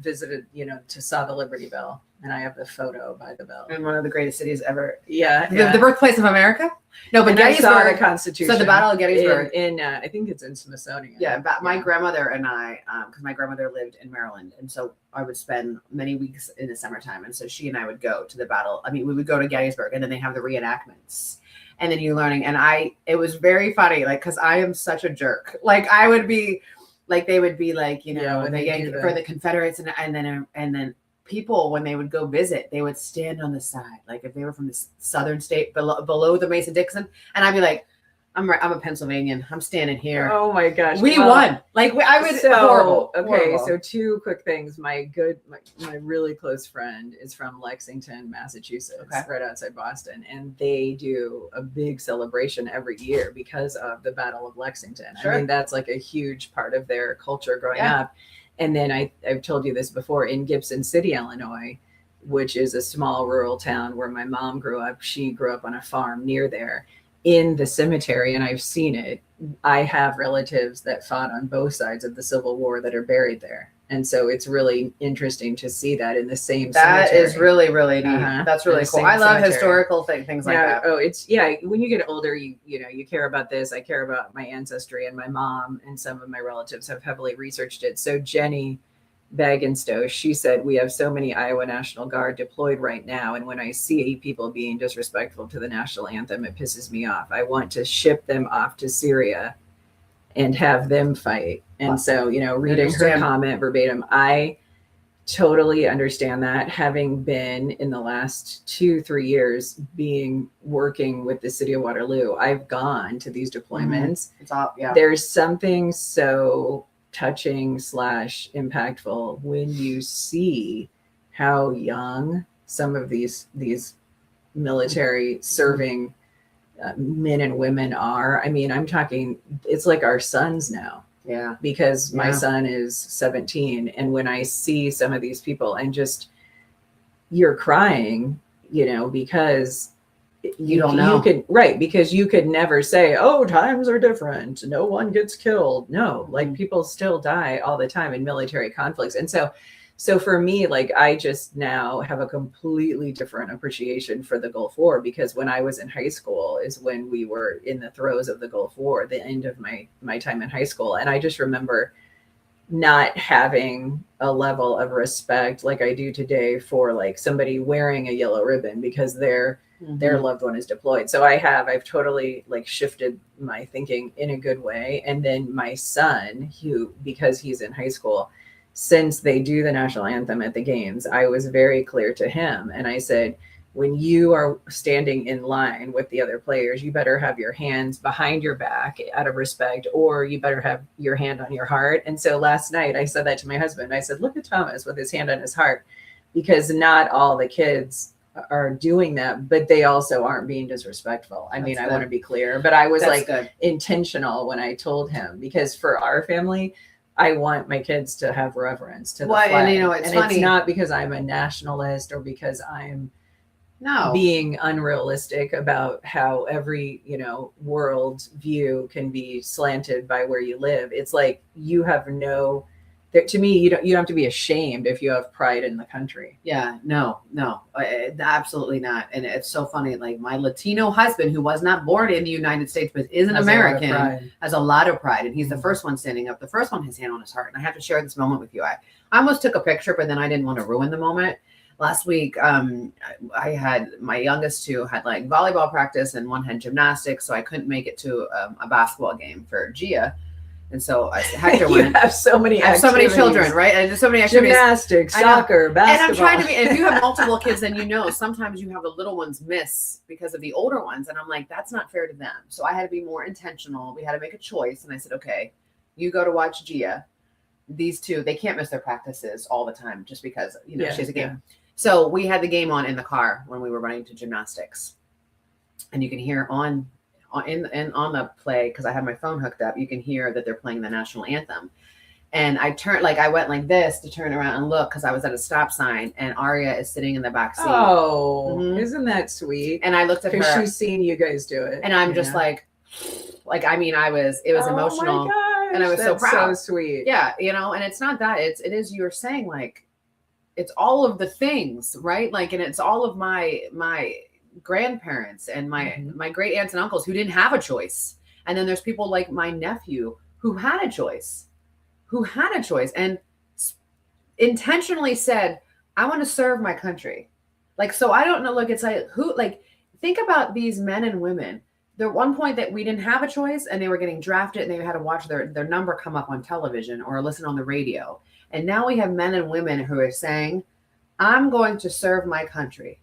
visited, saw the Liberty Bell, and I have the photo by the bell. In one of the greatest cities ever. Yeah. The birthplace of America? No, but Gettysburg. I saw the Constitution. So the Battle of Gettysburg. I think it's in Smithsonian. Yeah, my grandmother and I, because my grandmother lived in Maryland, and so I would spend many weeks in the summertime, and so she and I would go to the battle. I mean, we would go to Gettysburg, and then they have the reenactments. And then you're learning, and it was very funny, like, because I am such a jerk. Like, I would be, like, they would be like, for the Confederates, and then people, when they would go visit, they would stand on the side, like if they were from the southern state below the Mason-Dixon, and I'd be like, I'm a Pennsylvanian, I'm standing here. Oh my gosh, we won! Like I would. Horrible. So 2 quick things. My really close friend is from Lexington, Massachusetts, right outside Boston, and they do a big celebration every year because of the Battle of Lexington. Sure. I mean, that's like a huge part of their culture growing up. And then I've told you this before, in Gibson City, Illinois, which is a small rural town where my mom grew up. She grew up on a farm near there. In the cemetery, and I've seen it, I have relatives that fought on both sides of the Civil War that are buried there. And so it's really interesting to see that in the same cemetery. That is really, really neat. That's really cool. I love historical things like that. Oh, when you get older, you care about this. I care about my ancestry, and my mom and some of my relatives have heavily researched it. So Jenny Bagenstow, she said, we have so many Iowa National Guard deployed right now, and when I see people being disrespectful to the national anthem, it pisses me off. I want to ship them off to Syria and have them fight. And so, reading her comment verbatim, I totally understand that, having been in the last 2-3 years working with the city of Waterloo. I've gone to these deployments. There's something so touching / impactful when you see how young some of these military serving men and women are. I mean, I'm talking, it's like our sons now. Yeah. Because my son is 17, and when I see some of these people, and just you're crying, because you don't know. Because you could never say, oh, times are different, no one gets killed. No, like people still die all the time in military conflicts. And so for me, like, I just now have a completely different appreciation for the Gulf War, because when I was in high school is when we were in the throes of the Gulf War, the end of my time in high school. And I just remember not having a level of respect like I do today for like somebody wearing a yellow ribbon because their loved one is deployed. So I've totally like shifted my thinking in a good way. And then my son, because he's in high school, since they do the national anthem at the games, I was very clear to him. And I said, when you are standing in line with the other players, you better have your hands behind your back out of respect, or you better have your hand on your heart. And so last night I said that to my husband. I said, look at Thomas with his hand on his heart, because not all the kids are doing that, but they also aren't being disrespectful. I mean, That's I want good. to be clear, but I was That's like good. intentional when I told him, because for our family, I want my kids to have reverence to the Well, and, flag. you know, it's and funny. it's not because I'm a nationalist or because I'm No. being unrealistic about how every, world view can be slanted by where you live. It's like you have no, to me, you don't have to be ashamed if you have pride in the country. Yeah, no, absolutely not. And it's so funny. Like my Latino husband, who was not born in the United States but is an Has a lot of American, pride. has a lot of pride, and he's the Mhm. first one standing up. The first one, his hand on his heart. And I have to share this moment with you. I almost took a picture, but then I didn't want to ruin the moment. Last week, I had my youngest two had like volleyball practice, and one had gymnastics, so I couldn't make it to a basketball game for Gia. And so Hector You went. have so many I have so many activities. children, right? And there's so many activities. Gymnastics, I know. soccer, basketball. And I'm trying to be, and if you have multiple kids, then sometimes you have the little ones miss because of the older ones. And I'm like, that's not fair to them. So I had to be more intentional. We had to make a choice. And I said, okay, you go to watch Gia. These two, they can't miss their practices all the time just because, she has a game. Yeah. So we had the game on in the car when we were running to gymnastics. And you can hear on the play, because I have my phone hooked up, you can hear that they're playing the national anthem. And I went like this to turn around and look because I was at a stop sign, and Aria is sitting in the back seat. Oh, Mhm. isn't that sweet? And I looked at Because her, she's seen you guys do it. and I'm just like, I mean, it was emotional. Oh my gosh, and I was so that's proud. So sweet. Yeah, and it's not that, it is you're saying, like, it's all of the things, right? Like, and it's all of my grandparents and my great aunts and uncles who didn't have a choice. And then there's people like my nephew who had a choice and intentionally said, I want to serve my country. Like, so I don't know, like, it's like, think about these men and women. There one point that we didn't have a choice, and they were getting drafted, and they had to watch their number come up on television or listen on the radio. And now we have men and women who are saying, I'm going to serve my country.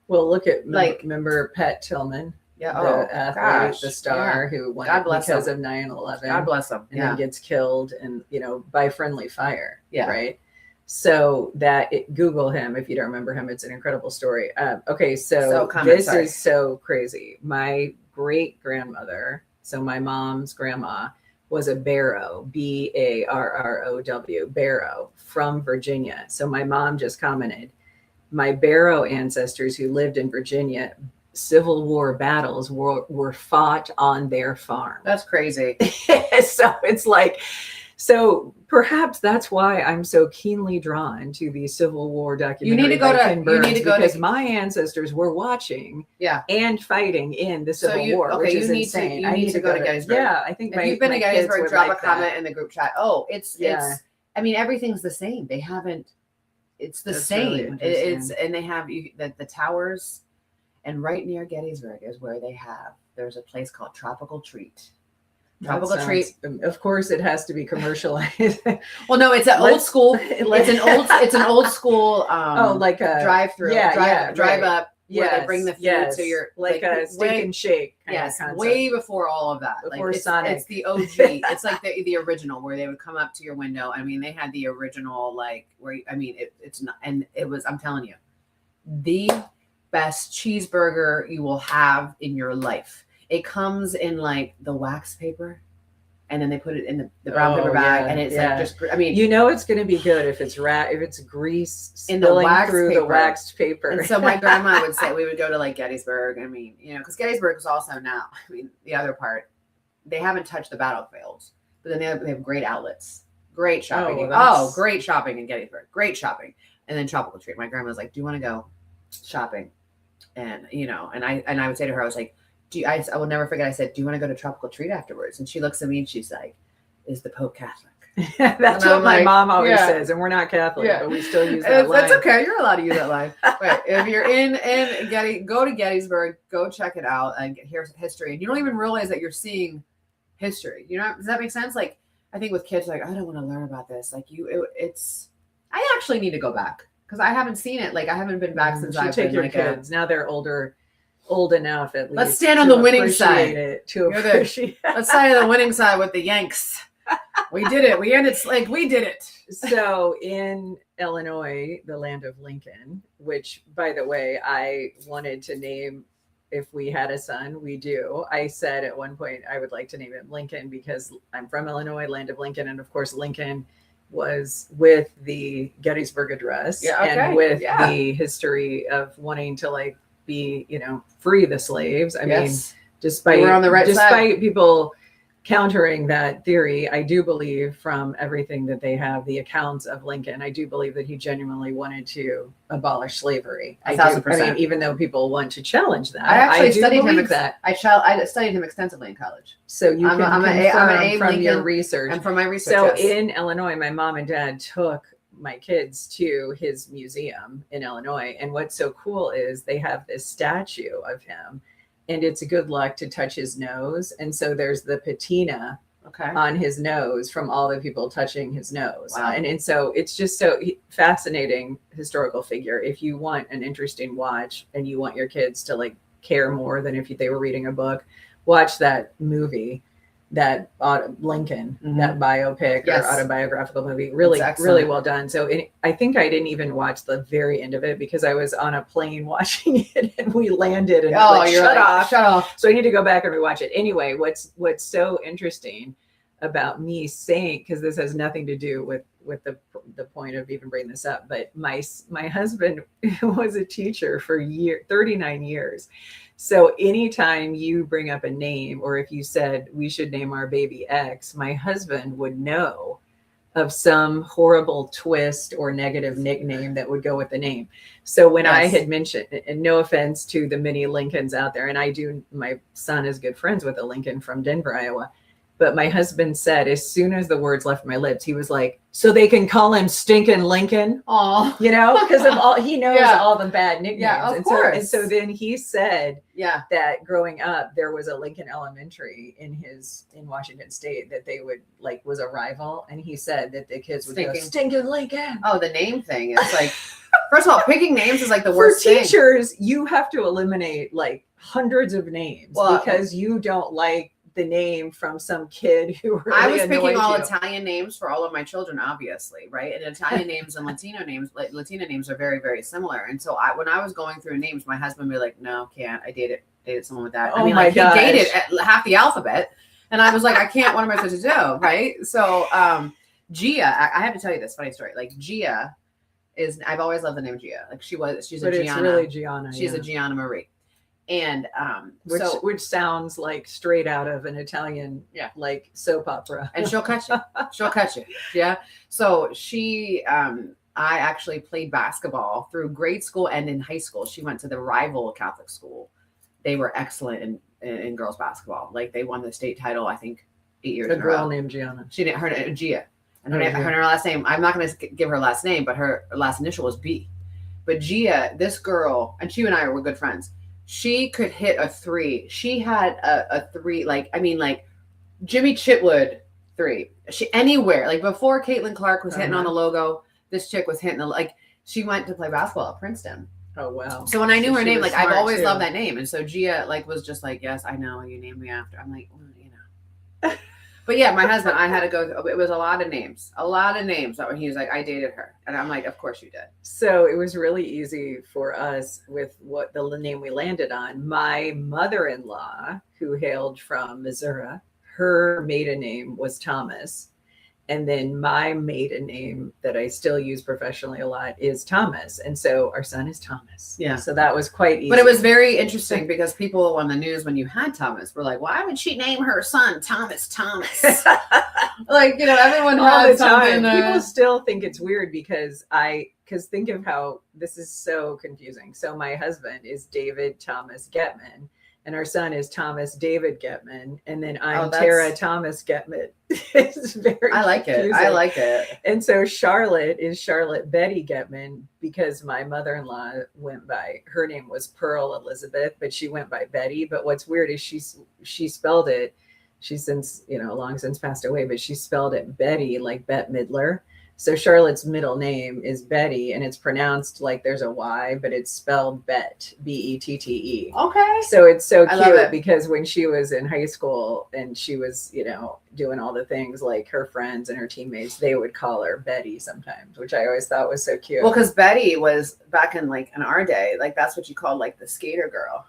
Well, look at, remember Pat Tillman, Yeah. the athlete, the star who went God bless because him. of 9/11. God bless them. And then gets killed and, by friendly fire. Yeah. Right. So Google him if you don't remember him. It's an incredible story. Okay. So this is so crazy. My great grandmother, so my mom's grandma, was a Barrow, Barrow, Barrow, from Virginia. So my mom just commented, my Barrow ancestors who lived in Virginia, Civil War battles were fought on their farm. That's crazy. So it's like, so perhaps that's why I'm so keenly drawn to the Civil War documentary. You need to go because my ancestors were watching and fighting in the Civil War, which is insane. You need to go to Gettysburg. Yeah, I think if you've been to Gettysburg, drop a comment that. in the group chat. Oh, it's I mean, everything's the same. They haven't, it's the same. It's and they have the towers, and right near Gettysburg is where there's a place called Tropical Treat. Tropical Treat. Of course, it has to be commercialized. Well, no, it's an old school. It's an old school. Like a drive-through. Drive up. Where they bring the food to your like a steak and shake. Yes, way before all of that. Before Sonic. It's the OG. It's like the original where they would come up to your window. I mean, they had the original it's not, and it was. I'm telling you, the best cheeseburger you will have in your life. It comes in like the wax paper, and then they put it in the brown paper bag, and it's like just. I mean, it's going to be good if it's grease in the wax through paper. The waxed paper. And so my grandma would say we would go to like Gettysburg. I mean, because Gettysburg is also now. I mean, the other part, they haven't touched the battlefields, but then they have great outlets, great shopping. Great shopping in Gettysburg, great shopping, and then Tropical Treat. My grandma was like, "Do you want to go shopping?" And and I would say to her, I was like. I will never forget. I said, "Do you want to go to Tropical Treat afterwards?" And she looks at me and she's like, "Is the Pope Catholic?" That's what my mom always says, and we're not Catholic, but we still use that line. That's okay. You're allowed to use that line. Right. If you're in go to Gettysburg, go check it out and hear history. And you don't even realize that you're seeing history. Does that make sense? Like, I think with kids, like, I don't want to learn about this. Like I actually need to go back because I haven't seen it. Like, I haven't been back since I've take been your like kids. Now they're old enough at least. Let's stand on the winning side. Let's stand on the winning side We did it. We ended like we did it. So in Illinois, the land of Lincoln, which by the way, I wanted to name if we had a son, we do. I said at one point I would like to name him Lincoln because I'm from Illinois, land of Lincoln. And of course, Lincoln was with the Gettysburg Address and with the history of wanting to like be, free the slaves. I mean, despite we're on the right side. People countering that theory, I do believe from everything that they have, the accounts of Lincoln, I do believe that he genuinely wanted to abolish slavery. 1,000%. I mean, even though people want to challenge that, I actually studied him. That. I studied him extensively in college. So you can I'm confirm from your research. And from my research. So in Illinois, my mom and dad took my kids to his museum in Illinois, and what's so cool is they have this statue of him. And it's a good luck to touch his nose. And so there's the patina on his nose from all the people touching his nose. Wow. And so it's just so fascinating historical figure. If you want an interesting watch and you want your kids to like care more than if they were reading a book, watch that movie, that Lincoln, that biopic or autobiographical movie. Really, really well done. So I think I didn't even watch the very end of it because I was on a plane watching it and we landed and shut off. So I need to go back and rewatch it. Anyway, what's so interesting about me saying, because this has nothing to do with the point of even bringing this up, but my husband was a teacher for 39 years. So anytime you bring up a name, or if you said we should name our baby X, my husband would know of some horrible twist or negative nickname that would go with the name. So when I had mentioned, and no offense to the many Lincolns out there, and my son is good friends with a Lincoln from Denver, Iowa. But my husband said, as soon as the words left my lips, he was like, so they can call him Stinkin' Lincoln. Oh, because of all, he knows all the bad nicknames. Yeah, of course. And so then he said that growing up, there was a Lincoln Elementary in Washington State that they would was a rival. And he said that the kids would go, Stinkin' Lincoln. Oh, the name thing. It's like, first of all, picking names is like the worst thing. For teachers, you have to eliminate like hundreds of names because you don't like the name from some kid who really I was picking all Italian names for all of my children, obviously, right? And Italian names and Latina names are very, very similar. And so when I was going through names, my husband would be like, "No, can't. I dated someone with that." Oh, he dated half the alphabet, and I was like, "I can't. What am I supposed to do?" Right? So Gia, I have to tell you this funny story. Like Gia I've always loved the name Gia. Like she's a Gianna. It's really Gianna. She's a Gianna Marie. And which sounds like straight out of an Italian like soap opera. And she'll catch you. Yeah. So she I actually played basketball through grade school and in high school. She went to the rival Catholic school. They were excellent in girls basketball. Like they won the state title, I think 8 years in a row. A girl named Gianna. She didn't her Gia. And her last name, I'm not going to give her last name, but her last initial was B. But Gia, this girl, and she and I were good friends. She could hit a three. She had a three, like Jimmy Chitwood three. She anywhere, like before Caitlin Clark was hitting on the logo, this chick was hitting she went to play basketball at Princeton. Oh wow. So when I knew her name, like I've always loved that name. And so Gia was just like, yes, I know you named me after. I'm like, well, But yeah, my husband, I had to go. It was a lot of names. That when he was like, I dated her, and I'm like, of course you did. So it was really easy for us with what the name we landed on. My mother-in-law, who hailed from Missouri, her maiden name was Thomas, and then my maiden name that I still use professionally a lot is Thomas, and so our son is Thomas. Yeah. So that was quite easy. But it was very interesting because people on the news when you had Thomas were like, why would she name her son Thomas? Everyone all the time. People still think it's weird because think of how this is so confusing. So my husband is David Thomas Getman, and our son is Thomas David Getman, and then I'm Tara Thomas Getman. It's very I like it. And so Charlotte is Charlotte Betty Getman because my mother-in-law went by, her name was Pearl Elizabeth, but she went by Betty. But what's weird is she spelled it, she's since, long since passed away, but she spelled it Betty like Bette Midler. So Charlotte's middle name is Betty, and it's pronounced like there's a Y, but it's spelled Bet, Bette. Okay. So it's so I love cute it. because when she was in high school and she was, you know, doing all the things, like her friends and her teammates, they would call her Betty sometimes, which I always thought was so cute. Well, because Betty was back in like in our day, like that's what you called like the skater girl.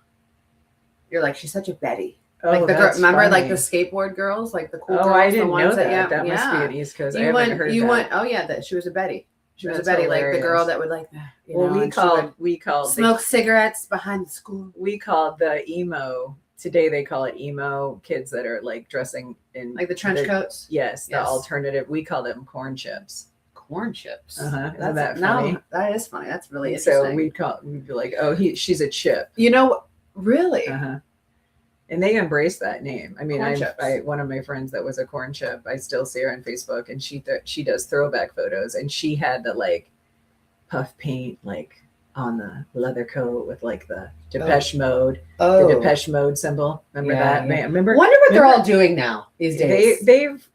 You're like, she's such a Betty. Like the girl, that's remember like funny. the skateboard girls, like the cool girls. I didn't the ones know that. Yeah, That must be an East Coast. I You haven't went. heard You that. went. Oh yeah, that she was a Betty. She was That's a Betty, like the hilarious. girl that would like. You Well, know, and she would we called smoke cigarettes behind the school. we called the emo. Today they call it emo kids that are like dressing in Like the trench coats. Yes, the Yes. alternative. We call them corn chips. Corn chips. Isn't that funny? No, that is funny. That's really And so interesting. we'd be like, oh, she's a chip. You know, really. Uh-huh. And they embrace that name. I mean, Corn chips. one of my friends that was a corn chip, I still see her on Facebook, and she does throwback photos, and she had the like puff paint like on the leather coat with like the Depeche Mode, the Depeche Mode symbol. Remember that? Yeah. Man, remember? Wonder what they're remember- all doing now these days. They've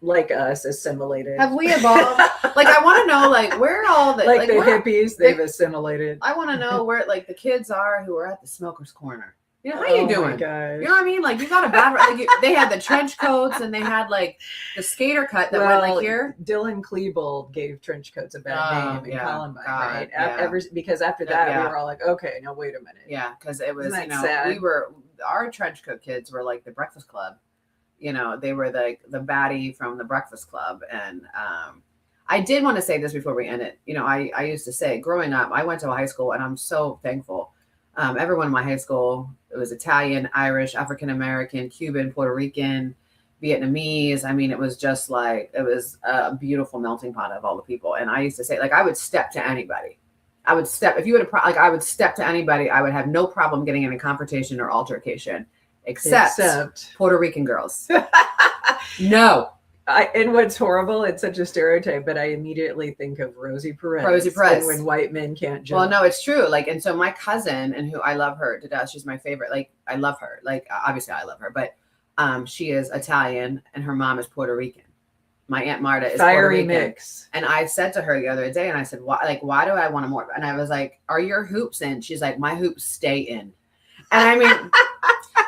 like us assimilated. Have we evolved? Like, I want to know, like, where are all the like the where- hippies, they've assimilated. I want to know where, like, the kids are who are at the smokers' corner. You know, how you Oh my doing? gosh. You know what I mean? Like, you got a bad. Like, they had the trench coats and they had like the skater cut that went like here. Dylan Klebold gave trench coats a bad name in Columbine, God, right? yeah. Because after that, Yeah. we were all like, okay, no, wait a minute. Yeah, because it was, Isn't you that know, sad? our trench coat kids were like the Breakfast Club. You know, they were the baddie from the Breakfast Club. And I did want to say this before we end it. You know, I used to say growing up, I went to a high school and I'm so thankful. Everyone in my high school, it was Italian, Irish, African-American, Cuban, Puerto Rican, Vietnamese. I mean, it was just like, it was a beautiful melting pot of all the people. And I used to say, like, I would step to anybody. I would step, if you had I would step to anybody. I would have no problem getting in a confrontation or altercation, except Puerto Rican girls. No. And what's horrible, it's such a stereotype, but I immediately think of Rosie Perez. Rosie Perez. And when white men can't jump. Well, no, it's true. Like, and so my cousin, and who I love her to death, she's my favorite. Like, I love her. Like, obviously I love her, but she is Italian and her mom is Puerto Rican. My Aunt Marta is Puerto Fiery Rican. mix. And I said to her the other day, and I said, why do I want to more? And I was like, are your hoops in? She's like, my hoops stay in. And I mean,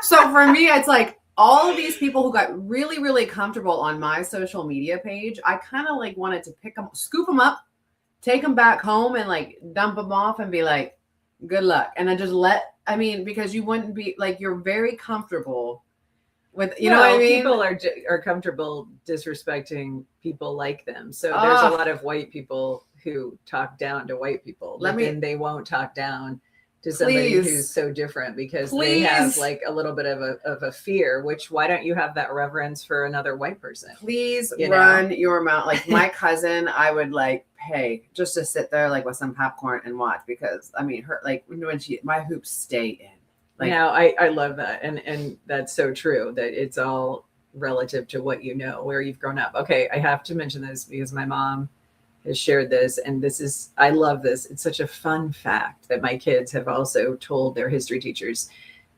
so for me, it's like, all of these people who got really, really comfortable on my social media page, I kind of like wanted to pick them, scoop them up, take them back home and like dump them off and be like, good luck. And I just because you wouldn't be like, you're very comfortable with, you know what I mean? People are comfortable disrespecting people like them. So there's a lot of white people who talk down to white people. And they won't talk down to somebody who's so different because they have like a little bit of a fear, which why don't you have that reverence for another white person? Please run your mouth. Like my cousin, I would like pay just to sit there like with some popcorn and watch because I mean her like when my hoops stay in. Like, now I love that. And that's so true that it's all relative to what you know, where you've grown up. Okay, I have to mention this because my mom has shared this, and I love this. It's such a fun fact that my kids have also told their history teachers.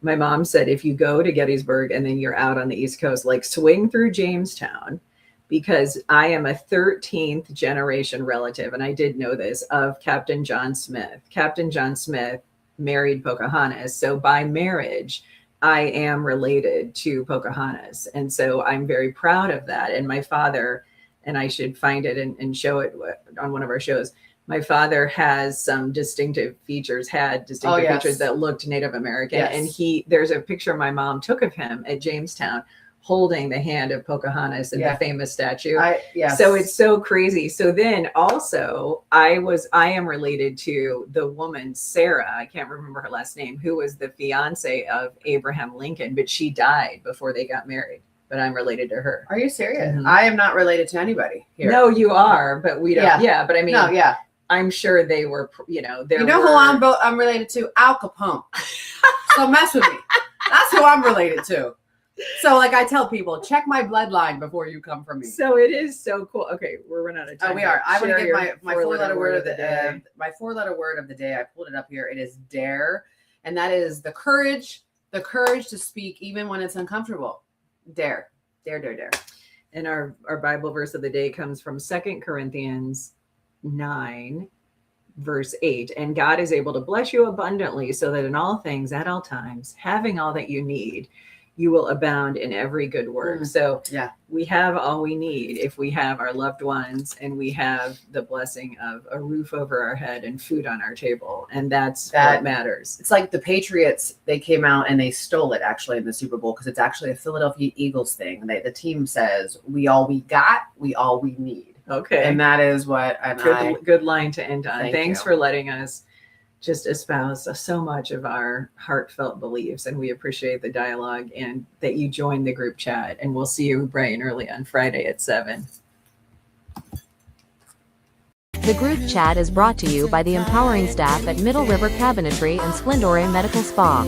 My mom said, if you go to Gettysburg and then you're out on the East Coast, like swing through Jamestown, because I am a 13th generation relative, and I did know this, of Captain John Smith. Captain John Smith married Pocahontas. So by marriage, I am related to Pocahontas. And so I'm very proud of that. And my father, and I should find it and show it on one of our shows. My father has some distinctive features that looked Native American. Yes. And there's a picture my mom took of him at Jamestown holding the hand of Pocahontas in the famous statue. So it's so crazy. So then also I am related to the woman, Sarah, I can't remember her last name, who was the fiance of Abraham Lincoln, but she died before they got married. But I'm related to her. Are you serious? Mhm. I am not related to anybody here. No, you are, but we don't. Yeah, but I mean, I'm sure they were, who I'm related to? Al Capone. So mess with me. That's who I'm related to. So like I tell people, check my bloodline before you come for me. So it is so cool. Okay, we're running out of time. Oh, we are. I want to Share give my four-letter word of the day. My four-letter word of the day. I pulled it up here. It is dare, and that is the courage to speak even when it's uncomfortable. Dare. And our Bible verse of the day comes from 2 Corinthians 9, verse 8. And God is able to bless you abundantly so that in all things, at all times, having all that you need, you will abound in every good work. So Yeah. we have all we need if we have our loved ones and we have the blessing of a roof over our head and food on our table. And that's what matters. It's like the Patriots, they came out and they stole it actually in the Super Bowl because it's actually a Philadelphia Eagles thing. The team says, we all we got, we all we need. Okay. And that is what good line to end on. Thanks you for letting us just espouse so much of our heartfelt beliefs. And we appreciate the dialogue and that you joined the group chat. And we'll see you bright and early on Friday at 7. The group chat is brought to you by the empowering staff at Middle River Cabinetry and Splendore Medical Spa.